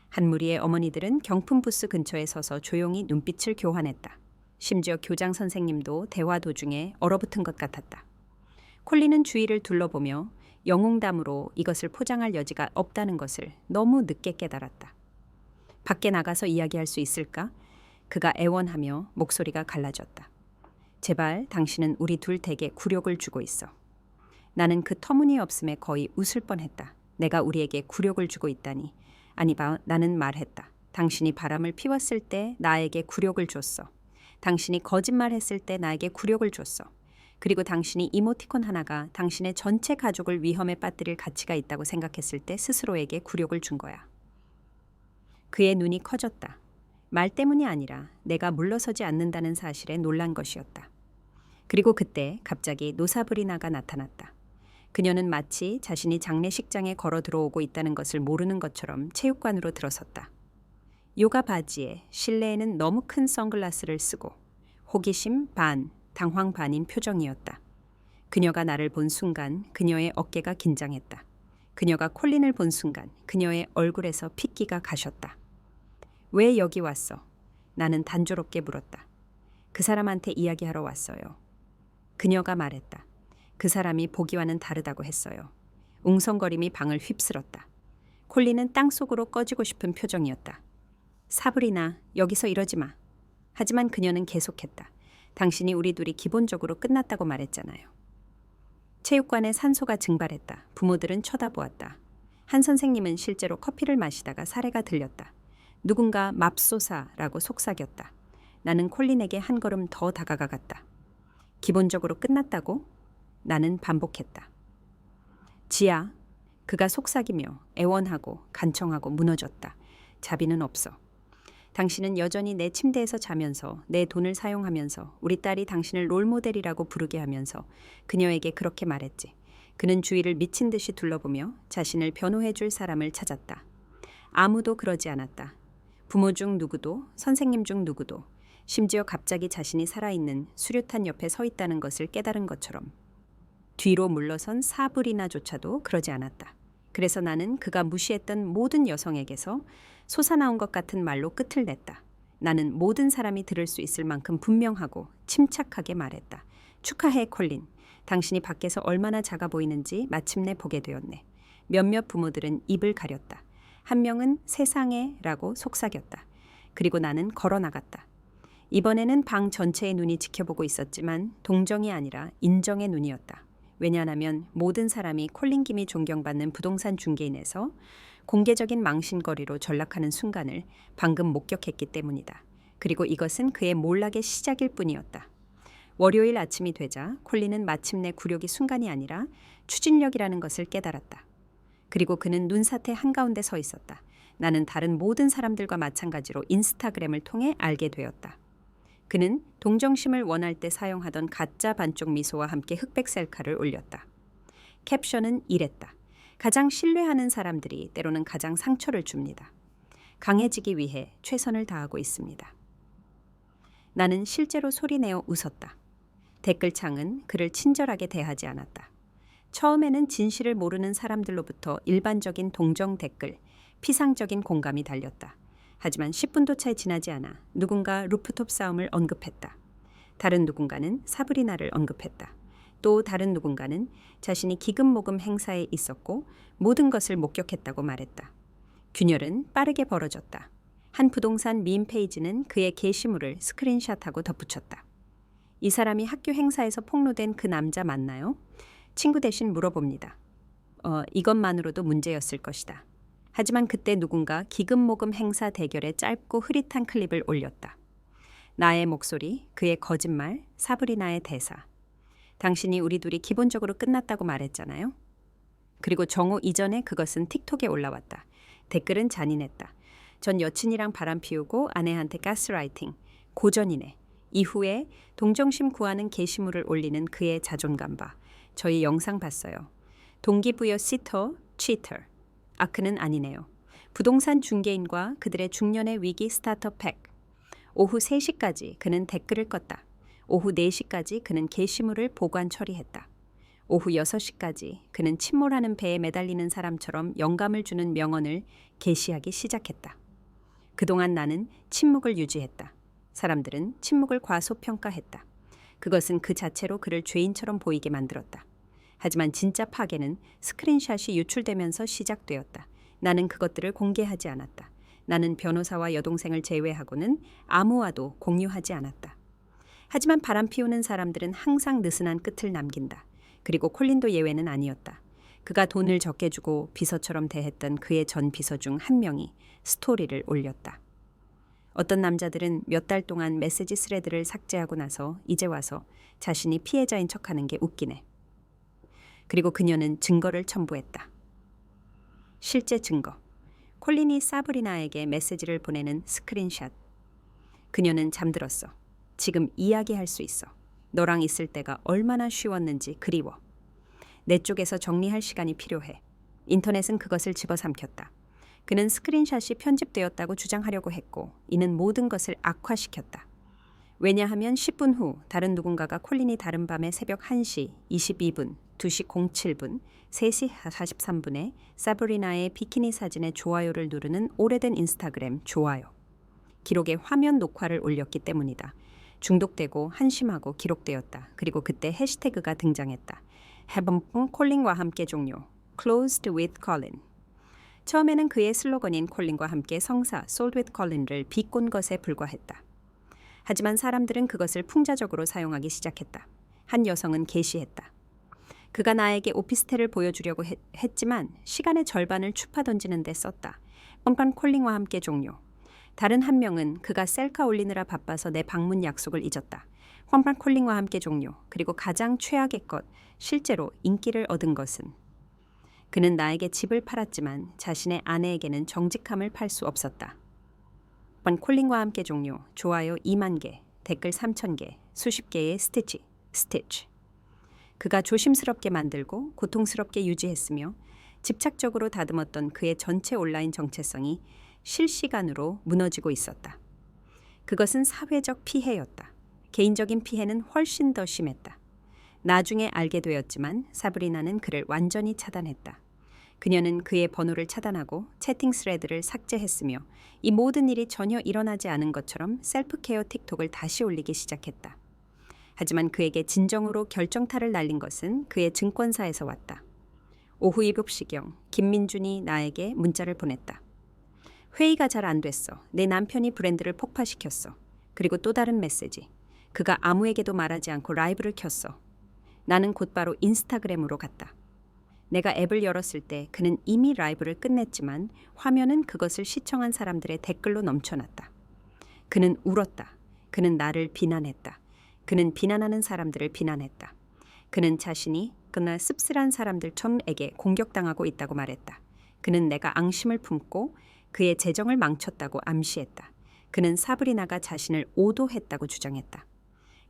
[SPEAKER 1] 한 무리의 어머니들은 경품 부스 근처에 서서 조용히 눈빛을 교환했다. 심지어 교장 선생님도 대화 도중에 얼어붙은 것 같았다. 콜린은 주위를 둘러보며 영웅담으로 이것을 포장할 여지가 없다는 것을 너무 늦게 깨달았다. 밖에 나가서 이야기할 수 있을까? 그가 애원하며 목소리가 갈라졌다. 제발 당신은 우리 둘 댁에 굴욕을 주고 있어. 나는 그 터무니없음에 거의 웃을 뻔했다. 내가 우리에게 굴욕을 주고 있다니. 아니 나는 말했다. 당신이 바람을 피웠을 때 나에게 굴욕을 줬어. 당신이 거짓말했을 때 나에게 굴욕을 줬어. 그리고 당신이 이모티콘 하나가 당신의 전체 가족을 위험에 빠뜨릴 가치가 있다고 생각했을 때 스스로에게 굴욕을 준 거야. 그의 눈이 커졌다. 말 때문이 아니라 내가 물러서지 않는다는 사실에 놀란 것이었다. 그리고 그때 갑자기 노사브리나가 나타났다. 그녀는 마치 자신이 장례식장에 걸어 들어오고 있다는 것을 모르는 것처럼 체육관으로 들어섰다. 요가 바지에 실내에는 너무 큰 선글라스를 쓰고 호기심 반, 당황 반인 표정이었다. 그녀가 나를 본 순간 그녀의 어깨가 긴장했다. 그녀가 콜린을 본 순간 그녀의 얼굴에서 핏기가 가셨다. 왜 여기 왔어? 나는 단조롭게 물었다. 그 사람한테 이야기하러 왔어요. 그녀가 말했다. 그 사람이 보기와는 다르다고 했어요. 웅성거림이 방을 휩쓸었다. 콜린은 땅속으로 꺼지고 싶은 표정이었다. 사브리나, 여기서 이러지 마. 하지만 그녀는 계속했다. 당신이 우리 둘이 기본적으로 끝났다고 말했잖아요. 체육관에 산소가 증발했다. 부모들은 쳐다보았다. 한 선생님은 실제로 커피를 마시다가 사례가 들렸다. 누군가 맙소사라고 속삭였다. 나는 콜린에게 한 걸음 더 다가가갔다. 기본적으로 끝났다고? 나는 반복했다. 지아, 그가 속삭이며 애원하고 간청하고 무너졌다. 자비는 없어. 당신은 여전히 내 침대에서 자면서 내 돈을 사용하면서 우리 딸이 당신을 롤모델이라고 부르게 하면서 그녀에게 그렇게 말했지. 그는 주위를 미친 듯이 둘러보며 자신을 변호해 줄 사람을 찾았다. 아무도 그러지 않았다. 부모 중 누구도, 선생님 중 누구도, 심지어 갑자기 자신이 살아있는 수류탄 옆에 서 있다는 것을 깨달은 것처럼. 뒤로 물러선 사브리나조차도 그러지 않았다. 그래서 나는 그가 무시했던 모든 여성에게서 솟아나온 것 같은 말로 끝을 냈다. 나는 모든 사람이 들을 수 있을 만큼 분명하고 침착하게 말했다. 축하해, 콜린. 당신이 밖에서 얼마나 작아 보이는지 마침내 보게 되었네. 몇몇 부모들은 입을 가렸다. 한 명은 세상에 라고 속삭였다. 그리고 나는 걸어 나갔다. 이번에는 방 전체의 눈이 지켜보고 있었지만 동정이 아니라 인정의 눈이었다. 왜냐하면 모든 사람이 콜린 김이 존경받는 부동산 중개인에서 공개적인 망신거리로 전락하는 순간을 방금 목격했기 때문이다. 그리고 이것은 그의 몰락의 시작일 뿐이었다. 월요일 아침이 되자 콜린은 마침내 굴욕이 순간이 아니라 추진력이라는 것을 깨달았다. 그리고 그는 눈사태 한가운데 서 있었다. 나는 다른 모든 사람들과 마찬가지로 인스타그램을 통해 알게 되었다. 그는 동정심을 원할 때 사용하던 가짜 반쪽 미소와 함께 흑백 셀카를 올렸다. 캡션은 이랬다. 가장 신뢰하는 사람들이 때로는 가장 상처를 줍니다. 강해지기 위해 최선을 다하고 있습니다. 나는 실제로 소리내어 웃었다. 댓글창은 그를 친절하게 대하지 않았다. 처음에는 진실을 모르는 사람들로부터 일반적인 동정 댓글, 피상적인 공감이 달렸다. 하지만 10분도 채 지나지 않아 누군가 루프톱 싸움을 언급했다. 다른 누군가는 사브리나를 언급했다. 또 다른 누군가는 자신이 기금모금 행사에 있었고 모든 것을 목격했다고 말했다. 균열은 빠르게 벌어졌다. 한 부동산 밈 페이지는 그의 게시물을 스크린샷하고 덧붙였다. 이 사람이 학교 행사에서 폭로된 그 남자 맞나요? 친구 대신 물어봅니다. 이것만으로도 문제였을 것이다. 하지만 그때 누군가 기금모금 행사 대결의 짧고 흐릿한 클립을 올렸다. 나의 목소리, 그의 거짓말, 사브리나의 대사. 당신이 우리 둘이 기본적으로 끝났다고 말했잖아요. 그리고 정오 이전에 그것은 틱톡에 올라왔다. 댓글은 잔인했다. 전 여친이랑 바람 피우고 아내한테 가스라이팅. 고전이네. 이후에 동정심 구하는 게시물을 올리는 그의 자존감 봐. 저희 영상 봤어요. 동기부여 시터, 치터. 아크는 아니네요. 부동산 중개인과 그들의 중년의 위기 스타터 팩. 오후 3시까지 그는 댓글을 껐다. 오후 4시까지 그는 게시물을 보관 처리했다. 오후 6시까지 그는 침몰하는 배에 매달리는 사람처럼 영감을 주는 명언을 게시하기 시작했다. 그동안 나는 침묵을 유지했다. 사람들은 침묵을 과소평가했다. 그것은 그 자체로 그를 죄인처럼 보이게 만들었다. 하지만 진짜 파괴는 스크린샷이 유출되면서 시작되었다. 나는 그것들을 공개하지 않았다. 나는 변호사와 여동생을 제외하고는 아무와도 공유하지 않았다. 하지만 바람 피우는 사람들은 항상 느슨한 끝을 남긴다. 그리고 콜린도 예외는 아니었다. 그가 돈을 적게 주고 비서처럼 대했던 그의 전 비서 중 한 명이 스토리를 올렸다. 어떤 남자들은 몇 달 동안 메시지 스레드를 삭제하고 나서 이제 와서 자신이 피해자인 척하는 게 웃기네. 그리고 그녀는 증거를 첨부했다. 실제 증거. 콜린이 사브리나에게 메시지를 보내는 스크린샷. 그녀는 잠들었어. 지금 이야기할 수 있어. 너랑 있을 때가 얼마나 쉬웠는지 그리워. 내 쪽에서 정리할 시간이 필요해. 인터넷은 그것을 집어삼켰다. 그는 스크린샷이 편집되었다고 주장하려고 했고 이는 모든 것을 악화시켰다. 왜냐하면 10분 후 다른 누군가가 콜린이 다른 밤에 새벽 1시 22분, 2시 07분, 3시 43분에 사브리나의 비키니 사진에 좋아요를 누르는 오래된 인스타그램 좋아요. 기록에 화면 녹화를 올렸기 때문이다. 중독되고 한심하고 기록되었다. 그리고 그때 해시태그가 등장했다. 해범풍 콜린과 함께 종료. Closed with Colin. 처음에는 그의 슬로건인 콜린과 함께 성사 Sold with Colin을 비꼰 것에 불과했다. 하지만 사람들은 그것을 풍자적으로 사용하기 시작했다. 한 여성은 게시했다. 그가 나에게 오피스텔을 보여주려고 했지만 시간의 절반을 추파 던지는 데 썼다. 뻔뻔 콜링과 함께 종료. 다른 한 명은 그가 셀카 올리느라 바빠서 내 방문 약속을 잊었다. 뻔뻔 콜링과 함께 종료. 그리고 가장 최악의 것, 실제로 인기를 얻은 것은 그는 나에게 집을 팔았지만 자신의 아내에게는 정직함을 팔 수 없었다. 뻔 콜링과 함께 종료. 좋아요 2만 개, 댓글 3천 개, 수십 개의 스티치. 그가 조심스럽게 만들고 고통스럽게 유지했으며 집착적으로 다듬었던 그의 전체 온라인 정체성이 실시간으로 무너지고 있었다. 그것은 사회적 피해였다. 개인적인 피해는 훨씬 더 심했다. 나중에 알게 되었지만 사브리나는 그를 완전히 차단했다. 그녀는 그의 번호를 차단하고 채팅 스레드를 삭제했으며 이 모든 일이 전혀 일어나지 않은 것처럼 셀프케어 틱톡을 다시 올리기 시작했다. 하지만 그에게 진정으로 결정타를 날린 것은 그의 증권사에서 왔다. 오후 7시경 김민준이 나에게 문자를 보냈다. 회의가 잘 안 됐어. 내 남편이 브랜드를 폭파시켰어. 그리고 또 다른 메시지. 그가 아무에게도 말하지 않고 라이브를 켰어. 나는 곧바로 인스타그램으로 갔다. 내가 앱을 열었을 때 그는 이미 라이브를 끝냈지만 화면은 그것을 시청한 사람들의 댓글로 넘쳐났다. 그는 울었다. 그는 나를 비난했다. 그는 비난하는 사람들을 비난했다. 그는 자신이 그날 씁쓸한 사람들에게 공격당하고 있다고 말했다. 그는 내가 앙심을 품고 그의 재정을 망쳤다고 암시했다. 그는 사브리나가 자신을 오도했다고 주장했다.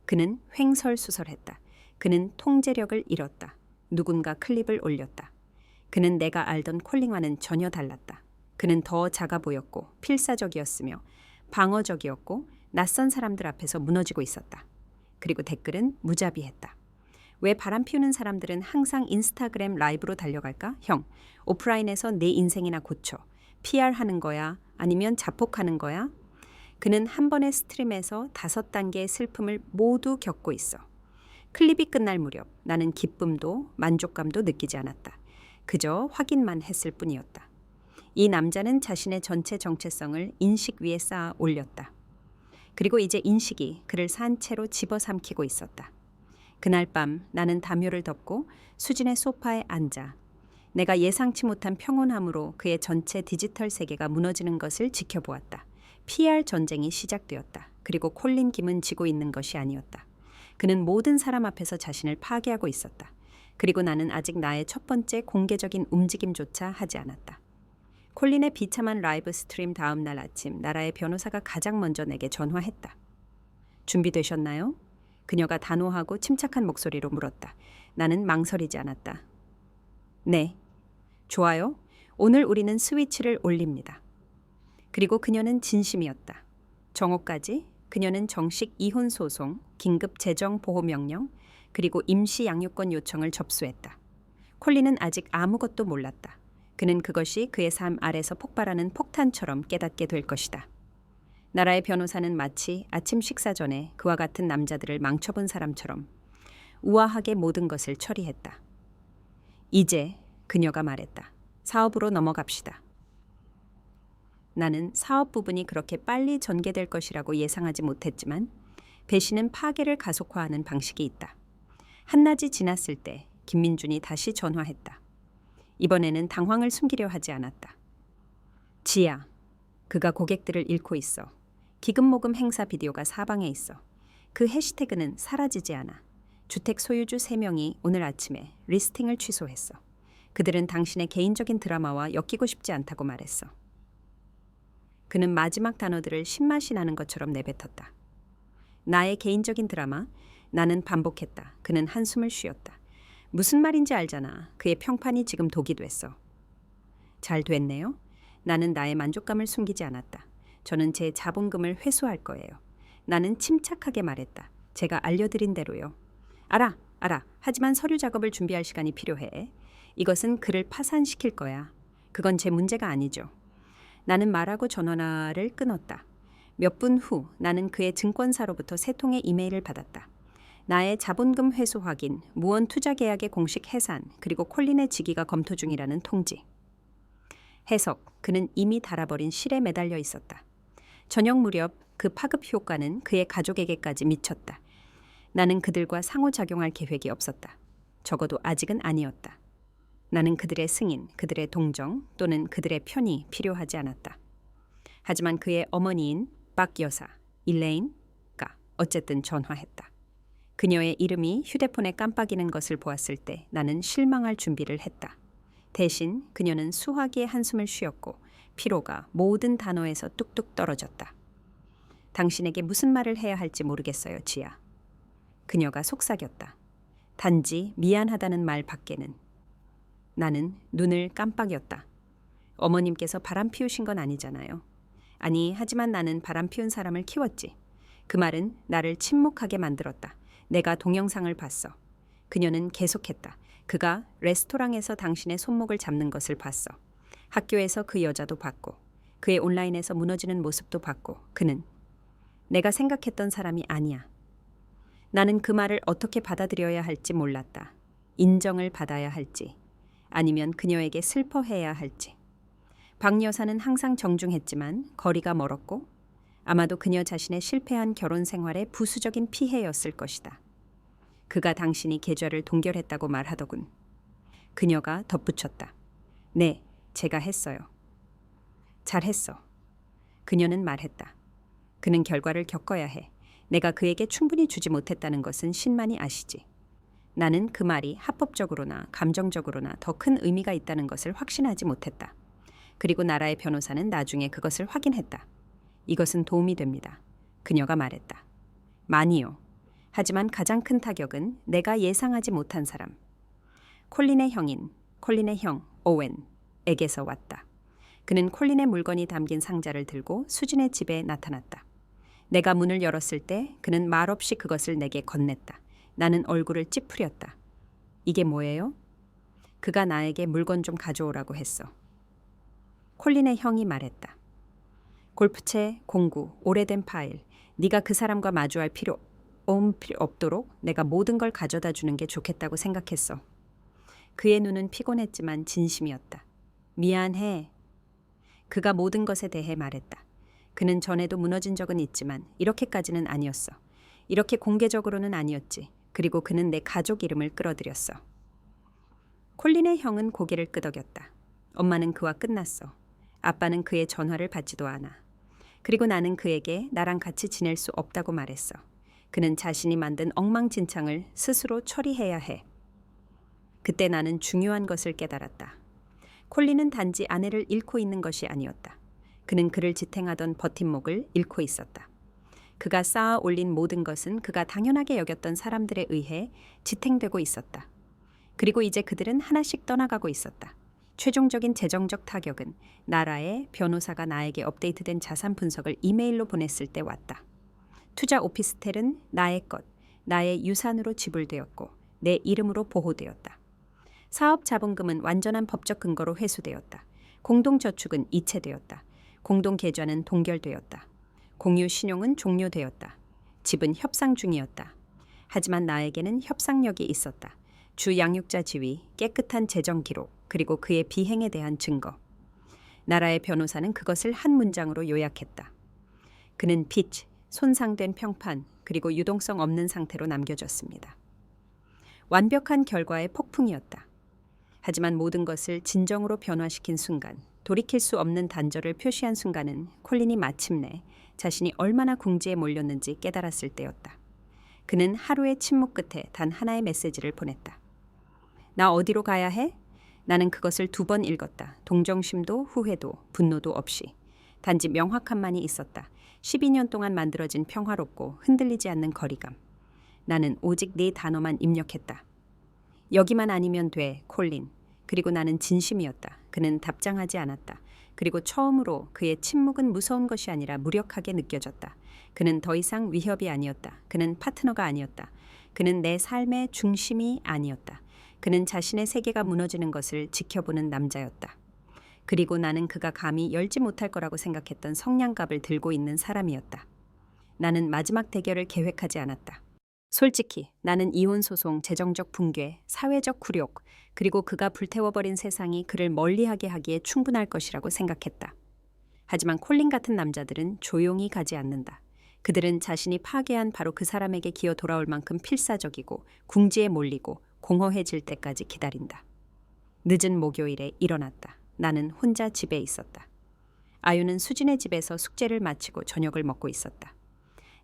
[SPEAKER 1] 그는 횡설수설했다. 그는 통제력을 잃었다. 누군가 클립을 올렸다. 그는 내가 알던 콜링와는 전혀 달랐다. 그는 더 작아 보였고 필사적이었으며 방어적이었고 낯선 사람들 앞에서 무너지고 있었다. 그리고 댓글은 무자비했다. 왜 바람 피우는 사람들은 항상 인스타그램 라이브로 달려갈까? 형, 오프라인에서 내 인생이나 고쳐. PR 하는 거야? 아니면 자폭하는 거야? 그는 한 번의 스트림에서 5단계의 슬픔을 모두 겪고 있어. 클립이 끝날 무렵 나는 기쁨도 만족감도 느끼지 않았다. 그저 확인만 했을 뿐이었다. 이 남자는 자신의 전체 정체성을 인식 위에 쌓아 올렸다. 그리고 이제 인식이 그를 산채로 집어삼키고 있었다. 그날 밤 나는 담요를 덮고 수진의 소파에 앉아 내가 예상치 못한 평온함으로 그의 전체 디지털 세계가 무너지는 것을 지켜보았다. PR 전쟁이 시작되었다. 그리고 콜린 김은 지고 있는 것이 아니었다. 그는 모든 사람 앞에서 자신을 파괴하고 있었다. 그리고 나는 아직 나의 첫 번째 공개적인 움직임조차 하지 않았다. 콜린의 비참한 라이브 스트림 다음 날 아침 나라의 변호사가 가장 먼저 내게 전화했다. 준비되셨나요? 그녀가 단호하고 침착한 목소리로 물었다. 나는 망설이지 않았다. 네. 좋아요. 오늘 우리는 스위치를 올립니다. 그리고 그녀는 진심이었다. 정오까지 그녀는 정식 이혼 소송, 긴급 재정 보호 명령, 그리고 임시 양육권 요청을 접수했다. 콜린은 아직 아무것도 몰랐다. 그는 그것이 그의 삶 아래서 폭발하는 폭탄처럼 깨닫게 될 것이다. 나라의 변호사는 마치 아침 식사 전에 그와 같은 남자들을 망쳐본 사람처럼 우아하게 모든 것을 처리했다. 이제 그녀가 말했다. 사업으로 넘어갑시다. 나는 사업 부분이 그렇게 빨리 전개될 것이라고 예상하지 못했지만 배신은 파괴를 가속화하는 방식이 있다. 한낮이 지났을 때 김민준이 다시 전화했다. 이번에는 당황을 숨기려 하지 않았다. 지야, 그가 고객들을 잃고 있어. 기금모금 행사 비디오가 사방에 있어. 그 해시태그는 사라지지 않아. 주택 소유주 3명이 오늘 아침에 리스팅을 취소했어. 그들은 당신의 개인적인 드라마와 엮이고 싶지 않다고 말했어. 그는 마지막 단어들을 신맛이 나는 것처럼 내뱉었다. 나의 개인적인 드라마? 나는 반복했다. 그는 한숨을 쉬었다. 무슨 말인지 알잖아. 그의 평판이 지금 독이 됐어. 잘 됐네요. 나는 나의 만족감을 숨기지 않았다. 저는 제 자본금을 회수할 거예요. 나는 침착하게 말했다. 제가 알려드린 대로요. 알아. 하지만 서류 작업을 준비할 시간이 필요해. 이것은 그를 파산시킬 거야. 그건 제 문제가 아니죠. 나는 말하고 전화를 끊었다. 몇 분 후 나는 그의 증권사로부터 3통의 이메일을 받았다. 나의 자본금 회수 확인, 무언 투자 계약의 공식 해산, 그리고 콜린의 직위가 검토 중이라는 통지. 해석, 그는 이미 달아버린 실에 매달려 있었다. 저녁 무렵 그 파급 효과는 그의 가족에게까지 미쳤다. 나는 그들과 상호작용할 계획이 없었다. 적어도 아직은 아니었다. 나는 그들의 승인, 그들의 동정 또는 그들의 편이 필요하지 않았다. 하지만 그의 어머니인 박 여사, 일레인가 어쨌든 전화했다. 그녀의 이름이 휴대폰에 깜빡이는 것을 보았을 때 나는 실망할 준비를 했다. 대신 그녀는 수화기의 한숨을 쉬었고 피로가 모든 단어에서 뚝뚝 떨어졌다. 당신에게 무슨 말을 해야 할지 모르겠어요, 지아. 그녀가 속삭였다. 단지 미안하다는 말 밖에는. 나는 눈을 깜빡였다. 어머님께서 바람 피우신 건 아니잖아요. 아니, 하지만 나는 바람 피운 사람을 키웠지. 그 말은 나를 침묵하게 만들었다. 내가 동영상을 봤어. 그녀는 계속했다. 그가 레스토랑에서 당신의 손목을 잡는 것을 봤어. 학교에서 그 여자도 봤고 그의 온라인에서 무너지는 모습도 봤고 그는 내가 생각했던 사람이 아니야. 나는 그 말을 어떻게 받아들여야 할지 몰랐다. 인정을 받아야 할지 아니면 그녀에게 슬퍼해야 할지. 박 여사는 항상 정중했지만 거리가 멀었고 아마도 그녀 자신의 실패한 결혼 생활의 부수적인 피해였을 것이다. 그가 당신이 계좌를 동결했다고 말하더군. 그녀가 덧붙였다. 네, 제가 했어요. 잘했어. 그녀는 말했다. 그는 결과를 겪어야 해. 내가 그에게 충분히 주지 못했다는 것은 신만이 아시지. 나는 그 말이 합법적으로나 감정적으로나 더 큰 의미가 있다는 것을 확신하지 못했다. 그리고 나라의 변호사는 나중에 그것을 확인했다. 이것은 도움이 됩니다. 그녀가 말했다. 많이요. 하지만 가장 큰 타격은 내가 예상하지 못한 사람. 콜린의 형인 콜린의 형 오웬에게서 왔다. 그는 콜린의 물건이 담긴 상자를 들고 수진의 집에 나타났다. 내가 문을 열었을 때 그는 말없이 그것을 내게 건넸다. 나는 얼굴을 찌푸렸다. 이게 뭐예요? 그가 나에게 물건 좀 가져오라고 했어. 콜린의 형이 말했다. 골프채, 공구, 오래된 파일, 네가 그 사람과 마주할 필요 없도록 내가 모든 걸 가져다 주는 게 좋겠다고 생각했어. 그의 눈은 피곤했지만 진심이었다. 미안해. 그가 모든 것에 대해 말했다. 그는 전에도 무너진 적은 있지만 이렇게까지는 아니었어. 이렇게 공개적으로는 아니었지. 그리고 그는 내 가족 이름을 끌어들였어. 콜린의 형은 고개를 끄덕였다. 엄마는 그와 끝났어. 아빠는 그의 전화를 받지도 않아. 그리고 나는 그에게 나랑 같이 지낼 수 없다고 말했어. 그는 자신이 만든 엉망진창을 스스로 처리해야 해. 그때 나는 중요한 것을 깨달았다. 콜린은 단지 아내를 잃고 있는 것이 아니었다. 그는 그를 지탱하던 버팀목을 잃고 있었다. 그가 쌓아 올린 모든 것은 그가 당연하게 여겼던 사람들에 의해 지탱되고 있었다. 그리고 이제 그들은 하나씩 떠나가고 있었다. 최종적인 재정적 타격은 나라의 변호사가 나에게 업데이트된 자산 분석을 이메일로 보냈을 때 왔다. 투자 오피스텔은 나의 것, 나의 유산으로 지불되었고 내 이름으로 보호되었다. 사업 자본금은 완전한 법적 근거로 회수되었다. 공동저축은 이체되었다. 공동계좌는 동결되었다. 공유 신용은 종료되었다. 집은 협상 중이었다. 하지만 나에게는 협상력이 있었다. 주 양육자 지위, 깨끗한 재정 기록, 그리고 그의 비행에 대한 증거. 나라의 변호사는 그것을 한 문장으로 요약했다. 그는 빚, 손상된 평판, 그리고 유동성 없는 상태로 남겨졌습니다. 완벽한 결과의 폭풍이었다. 하지만 모든 것을 진정으로 변화시킨 순간, 돌이킬 수 없는 단절을 표시한 순간은 콜린이 마침내 자신이 얼마나 궁지에 몰렸는지 깨달았을 때였다. 그는 하루의 침묵 끝에 단 하나의 메시지를 보냈다. 나 어디로 가야 해? 나는 그것을 2번 읽었다. 동정심도 후회도 분노도 없이. 단지 명확함만이 있었다. 12년 동안 만들어진 평화롭고 흔들리지 않는 거리감. 나는 오직 네 단어만 입력했다. 여기만 아니면 돼, 콜린. 그리고 나는 진심이었다. 그는 답장하지 않았다. 그리고 처음으로 그의 침묵은 무서운 것이 아니라 무력하게 느껴졌다. 그는 더 이상 위협이 아니었다. 그는 파트너가 아니었다. 그는 내 삶의 중심이 아니었다. 그는 자신의 세계가 무너지는 것을 지켜보는 남자였다. 그리고 나는 그가 감히 열지 못할 거라고 생각했던 성냥갑을 들고 있는 사람이었다. 나는 마지막 대결을 계획하지 않았다. 솔직히 나는 이혼 소송, 재정적 붕괴, 사회적 굴욕, 그리고 그가 불태워버린 세상이 그를 멀리하게 하기에 충분할 것이라고 생각했다. 하지만 콜린 같은 남자들은 조용히 가지 않는다. 그들은 자신이 파괴한 바로 그 사람에게 기어 돌아올 만큼 필사적이고 궁지에 몰리고 공허해질 때까지 기다린다. 늦은 목요일에 일어났다. 나는 혼자 집에 있었다. 아유는 수진의 집에서 숙제를 마치고 저녁을 먹고 있었다.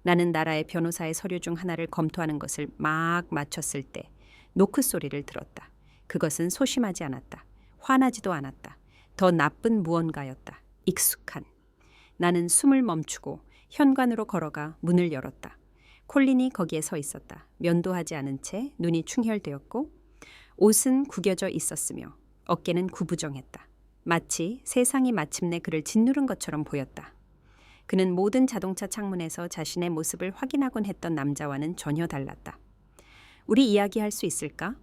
[SPEAKER 1] 나는 나라의 변호사의 서류 중 하나를 검토하는 것을 막 마쳤을 때 노크 소리를 들었다. 그것은 소심하지 않았다. 화나지도 않았다. 더 나쁜 무언가였다. 익숙한. 나는 숨을 멈추고 현관으로 걸어가 문을 열었다. 콜린이 거기에 서 있었다. 면도하지 않은 채 눈이 충혈되었고 옷은 구겨져 있었으며 어깨는 구부정했다. 마치 세상이 마침내 그를 짓누른 것처럼 보였다. 그는 모든 자동차 창문에서 자신의 모습을 확인하곤 했던 남자와는 전혀 달랐다. 우리 이야기할 수 있을까?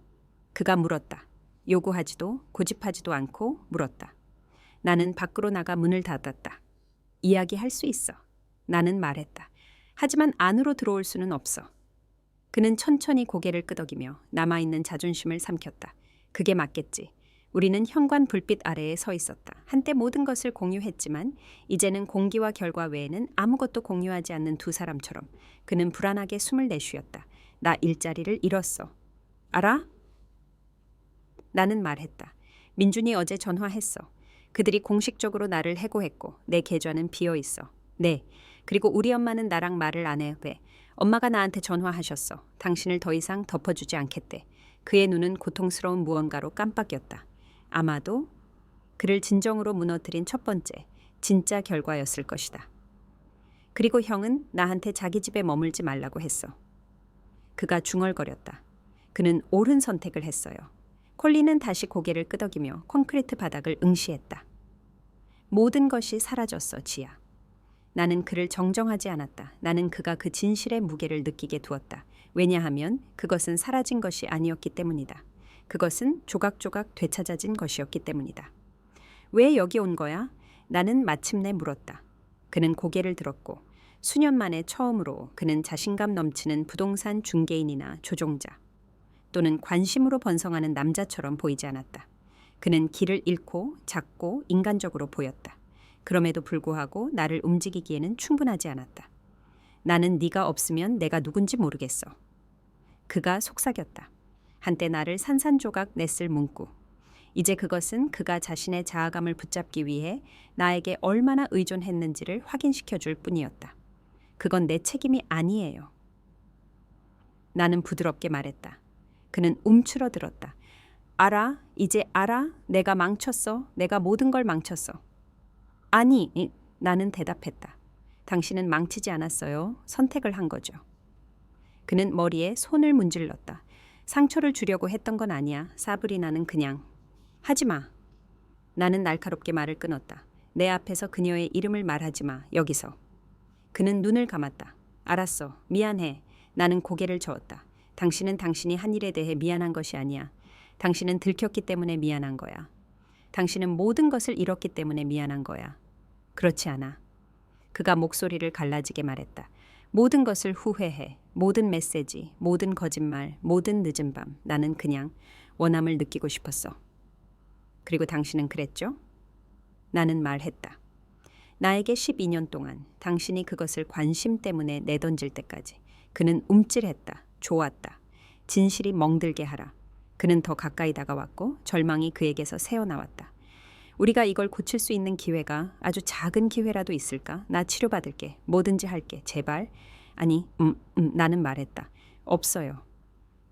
[SPEAKER 1] 그가 물었다. 요구하지도 고집하지도 않고 물었다. 나는 밖으로 나가 문을 닫았다. 이야기할 수 있어. 나는 말했다. 하지만 안으로 들어올 수는 없어. 그는 천천히 고개를 끄덕이며 남아있는 자존심을 삼켰다. 그게 맞겠지. 우리는 현관 불빛 아래에 서 있었다. 한때 모든 것을 공유했지만 이제는 공기와 결과 외에는 아무것도 공유하지 않는 두 사람처럼 그는 불안하게 숨을 내쉬었다. 나 일자리를 잃었어. 알아? 나는 말했다. 민준이 어제 전화했어. 그들이 공식적으로 나를 해고했고 내 계좌는 비어 있어. 네. 그리고 우리 엄마는 나랑 말을 안 해도 돼. 엄마가 나한테 전화하셨어. 당신을 더 이상 덮어주지 않겠대. 그의 눈은 고통스러운 무언가로 깜빡였다. 아마도 그를 진정으로 무너뜨린 첫 번째, 진짜 결과였을 것이다. 그리고 형은 나한테 자기 집에 머물지 말라고 했어. 그가 중얼거렸다. 그는 옳은 선택을 했어요. 콜린은 다시 고개를 끄덕이며 콘크리트 바닥을 응시했다. 모든 것이 사라졌어, 지야. 나는 그를 정정하지 않았다. 나는 그가 그 진실의 무게를 느끼게 두었다. 왜냐하면 그것은 사라진 것이 아니었기 때문이다. 그것은 조각조각 되찾아진 것이었기 때문이다. 왜 여기 온 거야? 나는 마침내 물었다. 그는 고개를 들었고 수년 만에 처음으로 그는 자신감 넘치는 부동산 중개인이나 조종자 또는 관심으로 번성하는 남자처럼 보이지 않았다. 그는 길을 잃고 작고 인간적으로 보였다. 그럼에도 불구하고 나를 움직이기에는 충분하지 않았다. 나는 네가 없으면 내가 누군지 모르겠어. 그가 속삭였다. 한때 나를 산산조각 냈을 문구. 이제 그것은 그가 자신의 자아감을 붙잡기 위해 나에게 얼마나 의존했는지를 확인시켜 줄 뿐이었다. 그건 내 책임이 아니에요. 나는 부드럽게 말했다. 그는 움츠러들었다. 알아? 이제 알아? 내가 망쳤어. 내가 모든 걸 망쳤어. 아니, 나는 대답했다. 당신은 망치지 않았어요. 선택을 한 거죠. 그는 머리에 손을 문질렀다. 상처를 주려고 했던 건 아니야. 사브리나는 그냥. 하지 마. 나는 날카롭게 말을 끊었다. 내 앞에서 그녀의 이름을 말하지 마. 여기서. 그는 눈을 감았다. 알았어. 미안해. 나는 고개를 저었다. 당신은 당신이 한 일에 대해 미안한 것이 아니야. 당신은 들켰기 때문에 미안한 거야. 당신은 모든 것을 잃었기 때문에 미안한 거야. 그렇지 않아. 그가 목소리를 갈라지게 말했다. 모든 것을 후회해. 모든 메시지, 모든 거짓말, 모든 늦은 밤. 나는 그냥 원함을 느끼고 싶었어. 그리고 당신은 그랬죠? 나는 말했다. 나에게 12년 동안 당신이 그것을 관심 때문에 내던질 때까지 그는 움찔했다. 좋았다. 진실이 멍들게 하라. 그는 더 가까이 다가왔고 절망이 그에게서 새어나왔다. 우리가 이걸 고칠 수 있는 기회가 아주 작은 기회라도 있을까? 나 치료받을게. 뭐든지 할게. 제발. 아니, 나는 말했다. 없어요.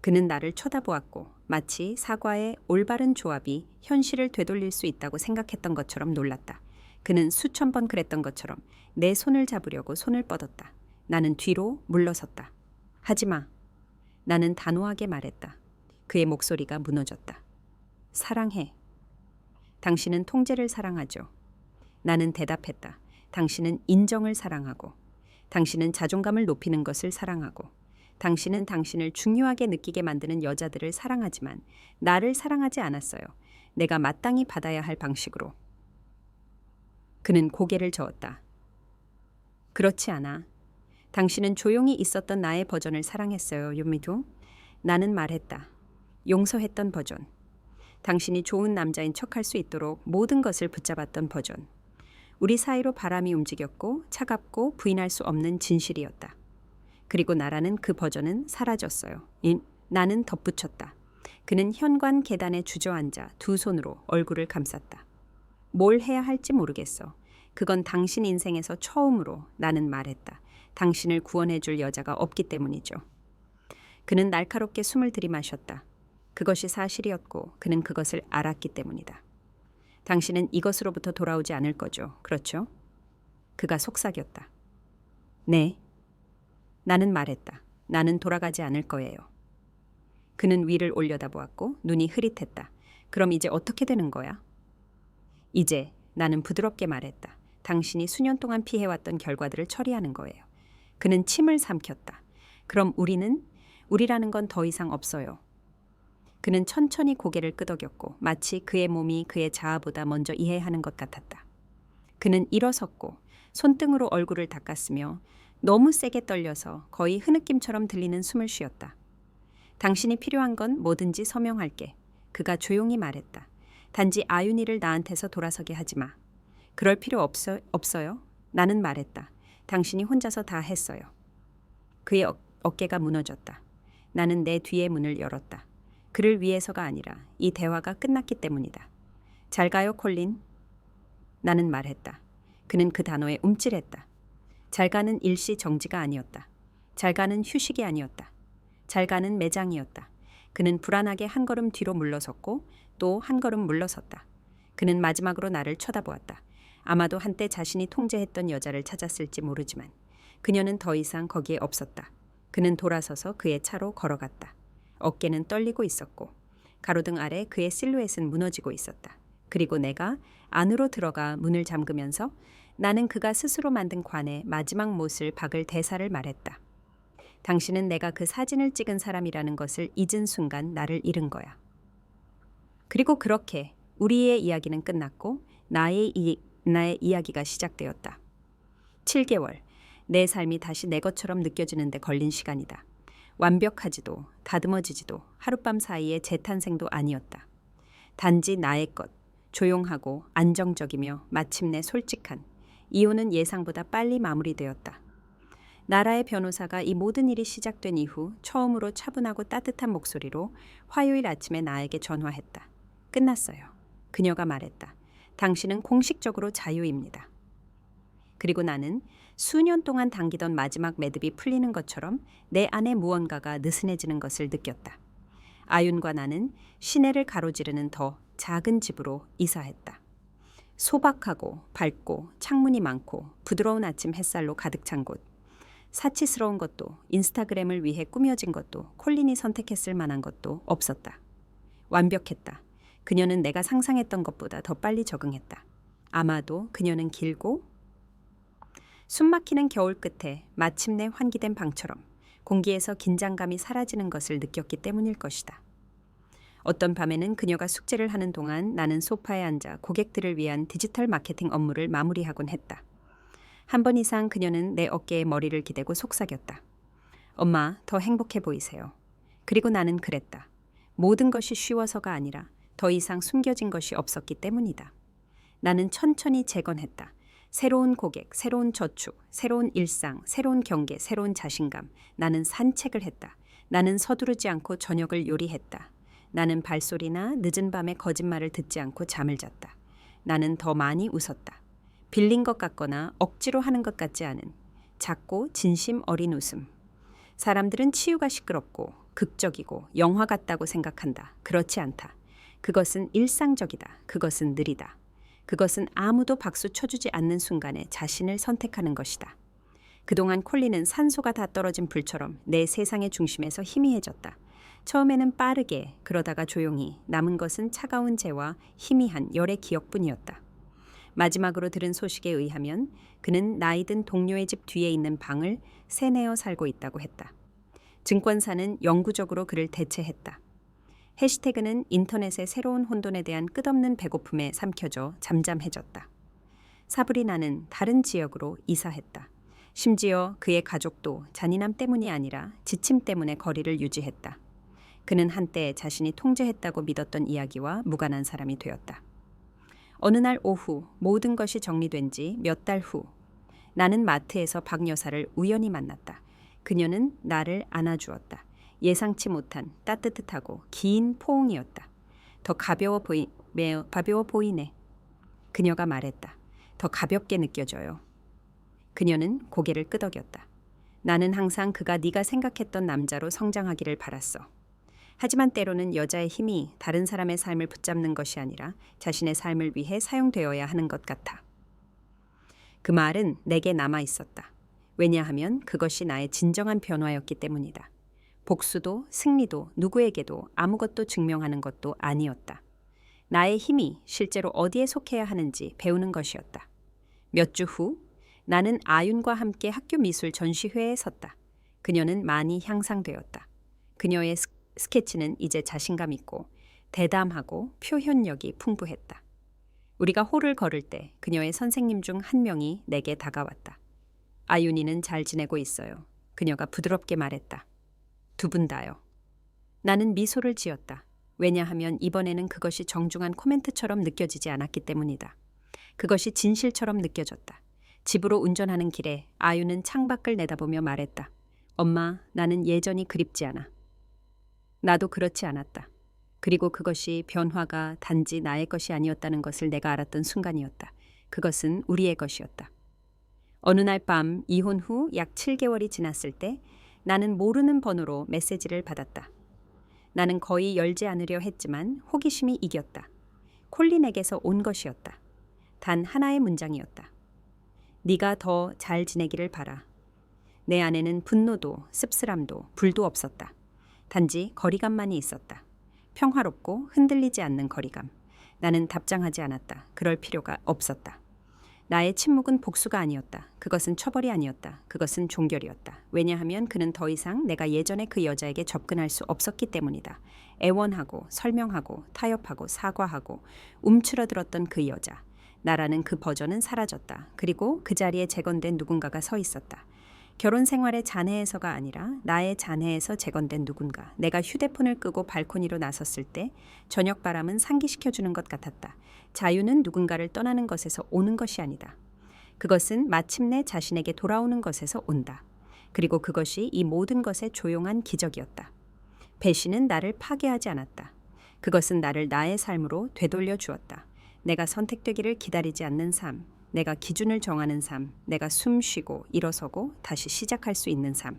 [SPEAKER 1] 그는 나를 쳐다보았고 마치 사과의 올바른 조합이 현실을 되돌릴 수 있다고 생각했던 것처럼 놀랐다. 그는 수천 번 그랬던 것처럼 내 손을 잡으려고 손을 뻗었다. 나는 뒤로 물러섰다. 하지 마. 나는 단호하게 말했다. 그의 목소리가 무너졌다. 사랑해. 당신은 통제를 사랑하죠. 나는 대답했다. 당신은 인정을 사랑하고, 당신은 자존감을 높이는 것을 사랑하고, 당신은 당신을 중요하게 느끼게 만드는 여자들을 사랑하지만 나를 사랑하지 않았어요. 내가 마땅히 받아야 할 방식으로. 그는 고개를 저었다. 그렇지 않아. 당신은 조용히 있었던 나의 버전을 사랑했어요, 요미도. 나는 말했다. 용서했던 버전. 당신이 좋은 남자인 척할 수 있도록 모든 것을 붙잡았던 버전. 우리 사이로 바람이 움직였고 차갑고 부인할 수 없는 진실이었다. 그리고 나라는 그 버전은 사라졌어요. 나는 덧붙였다. 그는 현관 계단에 주저앉아 두 손으로 얼굴을 감쌌다. 뭘 해야 할지 모르겠어. 그건 당신 인생에서 처음으로 나는 말했다. 당신을 구원해줄 여자가 없기 때문이죠. 그는 날카롭게 숨을 들이마셨다. 그것이 사실이었고 그는 그것을 알았기 때문이다. 당신은 이것으로부터 돌아오지 않을 거죠. 그렇죠? 그가 속삭였다. 네. 나는 말했다. 나는 돌아가지 않을 거예요. 그는 위를 올려다보았고 눈이 흐릿했다. 그럼 이제 어떻게 되는 거야? 이제 나는 부드럽게 말했다. 당신이 수년 동안 피해왔던 결과들을 처리하는 거예요. 그는 침을 삼켰다. 그럼 우리라는 건 더 이상 없어요. 그는 천천히 고개를 끄덕였고 마치 그의 몸이 그의 자아보다 먼저 이해하는 것 같았다. 그는 일어섰고 손등으로 얼굴을 닦았으며 너무 세게 떨려서 거의 흐느낌처럼 들리는 숨을 쉬었다. 당신이 필요한 건 뭐든지 서명할게. 그가 조용히 말했다. 단지 아윤이를 나한테서 돌아서게 하지 마. 그럴 필요 없어요? 나는 말했다. 당신이 혼자서 다 했어요. 그의 어깨가 무너졌다. 나는 내 뒤의 문을 열었다. 그를 위해서가 아니라 이 대화가 끝났기 때문이다. 잘 가요, 콜린. 나는 말했다. 그는 그 단어에 움찔했다. 잘 가는 일시 정지가 아니었다. 잘 가는 휴식이 아니었다. 잘 가는 매장이었다. 그는 불안하게 한 걸음 뒤로 물러섰고 또 한 걸음 물러섰다. 그는 마지막으로 나를 쳐다보았다. 아마도 한때 자신이 통제했던 여자를 찾았을지 모르지만 그녀는 더 이상 거기에 없었다. 그는 돌아서서 그의 차로 걸어갔다. 어깨는 떨리고 있었고 가로등 아래 그의 실루엣은 무너지고 있었다. 그리고 내가 안으로 들어가 문을 잠그면서 나는 그가 스스로 만든 관에 마지막 못을 박을 대사를 말했다. 당신은 내가 그 사진을 찍은 사람이라는 것을 잊은 순간 나를 잃은 거야. 그리고 그렇게 우리의 이야기는 끝났고 나의 이야기가 시작되었다. 7개월, 내 삶이 다시 내 것처럼 느껴지는데 걸린 시간이다. 완벽하지도 다듬어지지도 하룻밤 사이의 재탄생도 아니었다. 단지 나의 것, 조용하고 안정적이며 마침내 솔직한 이혼은 예상보다 빨리 마무리되었다. 나라의 변호사가 이 모든 일이 시작된 이후 처음으로 차분하고 따뜻한 목소리로 화요일 아침에 나에게 전화했다. 끝났어요. 그녀가 말했다. 당신은 공식적으로 자유입니다. 그리고 나는 수년 동안 당기던 마지막 매듭이 풀리는 것처럼 내 안에 무언가가 느슨해지는 것을 느꼈다. 아윤과 나는 시내를 가로지르는 더 작은 집으로 이사했다. 소박하고 밝고 창문이 많고 부드러운 아침 햇살로 가득 찬 곳. 사치스러운 것도 인스타그램을 위해 꾸며진 것도 콜린이 선택했을 만한 것도 없었다. 완벽했다. 그녀는 내가 상상했던 것보다 더 빨리 적응했다. 아마도 그녀는 길고 숨막히는 겨울 끝에 마침내 환기된 방처럼 공기에서 긴장감이 사라지는 것을 느꼈기 때문일 것이다. 어떤 밤에는 그녀가 숙제를 하는 동안 나는 소파에 앉아 고객들을 위한 디지털 마케팅 업무를 마무리하곤 했다. 한 번 이상 그녀는 내 어깨에 머리를 기대고 속삭였다. 엄마, 더 행복해 보이세요. 그리고 나는 그랬다. 모든 것이 쉬워서가 아니라 더 이상 숨겨진 것이 없었기 때문이다. 나는 천천히 재건했다. 새로운 고객, 새로운 저축, 새로운 일상, 새로운 경계, 새로운 자신감. 나는 산책을 했다. 나는 서두르지 않고 저녁을 요리했다. 나는 발소리나 늦은 밤에 거짓말을 듣지 않고 잠을 잤다. 나는 더 많이 웃었다. 빌린 것 같거나 억지로 하는 것 같지 않은 작고 진심 어린 웃음. 사람들은 치유가 시끄럽고 극적이고 영화 같다고 생각한다. 그렇지 않다. 그것은 일상적이다. 그것은 느리다. 그것은 아무도 박수 쳐주지 않는 순간에 자신을 선택하는 것이다. 그동안 콜린은 산소가 다 떨어진 불처럼 내 세상의 중심에서 희미해졌다. 처음에는 빠르게, 그러다가 조용히, 남은 것은 차가운 재와 희미한 열의 기억뿐이었다. 마지막으로 들은 소식에 의하면 그는 나이든 동료의 집 뒤에 있는 방을 세내어 살고 있다고 했다. 증권사는 영구적으로 그를 대체했다. 해시태그는 인터넷의 새로운 혼돈에 대한 끝없는 배고픔에 삼켜져 잠잠해졌다. 사브리나는 다른 지역으로 이사했다. 심지어 그의 가족도 잔인함 때문이 아니라 지침 때문에 거리를 유지했다. 그는 한때 자신이 통제했다고 믿었던 이야기와 무관한 사람이 되었다. 어느 날 오후 모든 것이 정리된 지 몇 달 후 나는 마트에서 박 여사를 우연히 만났다. 그녀는 나를 안아주었다. 예상치 못한 따뜻하고 긴 포옹이었다. 더 가벼워 보이네. 그녀가 말했다. 더 가볍게 느껴져요. 그녀는 고개를 끄덕였다. 나는 항상 그가 네가 생각했던 남자로 성장하기를 바랐어. 하지만 때로는 여자의 힘이 다른 사람의 삶을 붙잡는 것이 아니라 자신의 삶을 위해 사용되어야 하는 것 같아. 그 말은 내게 남아 있었다. 왜냐하면 그것이 나의 진정한 변화였기 때문이다. 복수도 승리도 누구에게도 아무것도 증명하는 것도 아니었다. 나의 힘이 실제로 어디에 속해야 하는지 배우는 것이었다. 몇 주 후 나는 아윤과 함께 학교 미술 전시회에 섰다. 그녀는 많이 향상되었다. 그녀의 스케치는 이제 자신감 있고 대담하고 표현력이 풍부했다. 우리가 홀을 걸을 때 그녀의 선생님 중 한 명이 내게 다가왔다. 아윤이는 잘 지내고 있어요. 그녀가 부드럽게 말했다. 두 분 다요. 나는 미소를 지었다. 왜냐하면 이번에는 그것이 정중한 코멘트처럼 느껴지지 않았기 때문이다. 그것이 진실처럼 느껴졌다. 집으로 운전하는 길에 아윤은 창밖을 내다보며 말했다. 엄마, 나는 예전이 그립지 않아. 나도 그렇지 않았다. 그리고 그것이 변화가 단지 나의 것이 아니었다는 것을 내가 알았던 순간이었다. 그것은 우리의 것이었다. 어느 날 밤 이혼 후 약 7개월이 지났을 때 나는 모르는 번호로 메시지를 받았다. 나는 거의 열지 않으려 했지만 호기심이 이겼다. 콜린에게서 온 것이었다. 단 하나의 문장이었다. 네가 더 잘 지내기를 바라. 내 안에는 분노도 씁쓸함도 불도 없었다. 단지 거리감만이 있었다. 평화롭고 흔들리지 않는 거리감. 나는 답장하지 않았다. 그럴 필요가 없었다. 나의 침묵은 복수가 아니었다. 그것은 처벌이 아니었다. 그것은 종결이었다. 왜냐하면 그는 더 이상 내가 예전에 그 여자에게 접근할 수 없었기 때문이다. 애원하고 설명하고 타협하고 사과하고 움츠러들었던 그 여자. 나라는 그 버전은 사라졌다. 그리고 그 자리에 재건된 누군가가 서 있었다. 결혼 생활의 잔해에서가 아니라 나의 잔해에서 재건된 누군가. 내가 휴대폰을 끄고 발코니로 나섰을 때 저녁 바람은 상기시켜주는 것 같았다. 자유는 누군가를 떠나는 것에서 오는 것이 아니다. 그것은 마침내 자신에게 돌아오는 것에서 온다. 그리고 그것이 이 모든 것의 조용한 기적이었다. 배신은 나를 파괴하지 않았다. 그것은 나를 나의 삶으로 되돌려 주었다. 내가 선택되기를 기다리지 않는 삶. 내가 기준을 정하는 삶, 내가 숨 쉬고 일어서고 다시 시작할 수 있는 삶.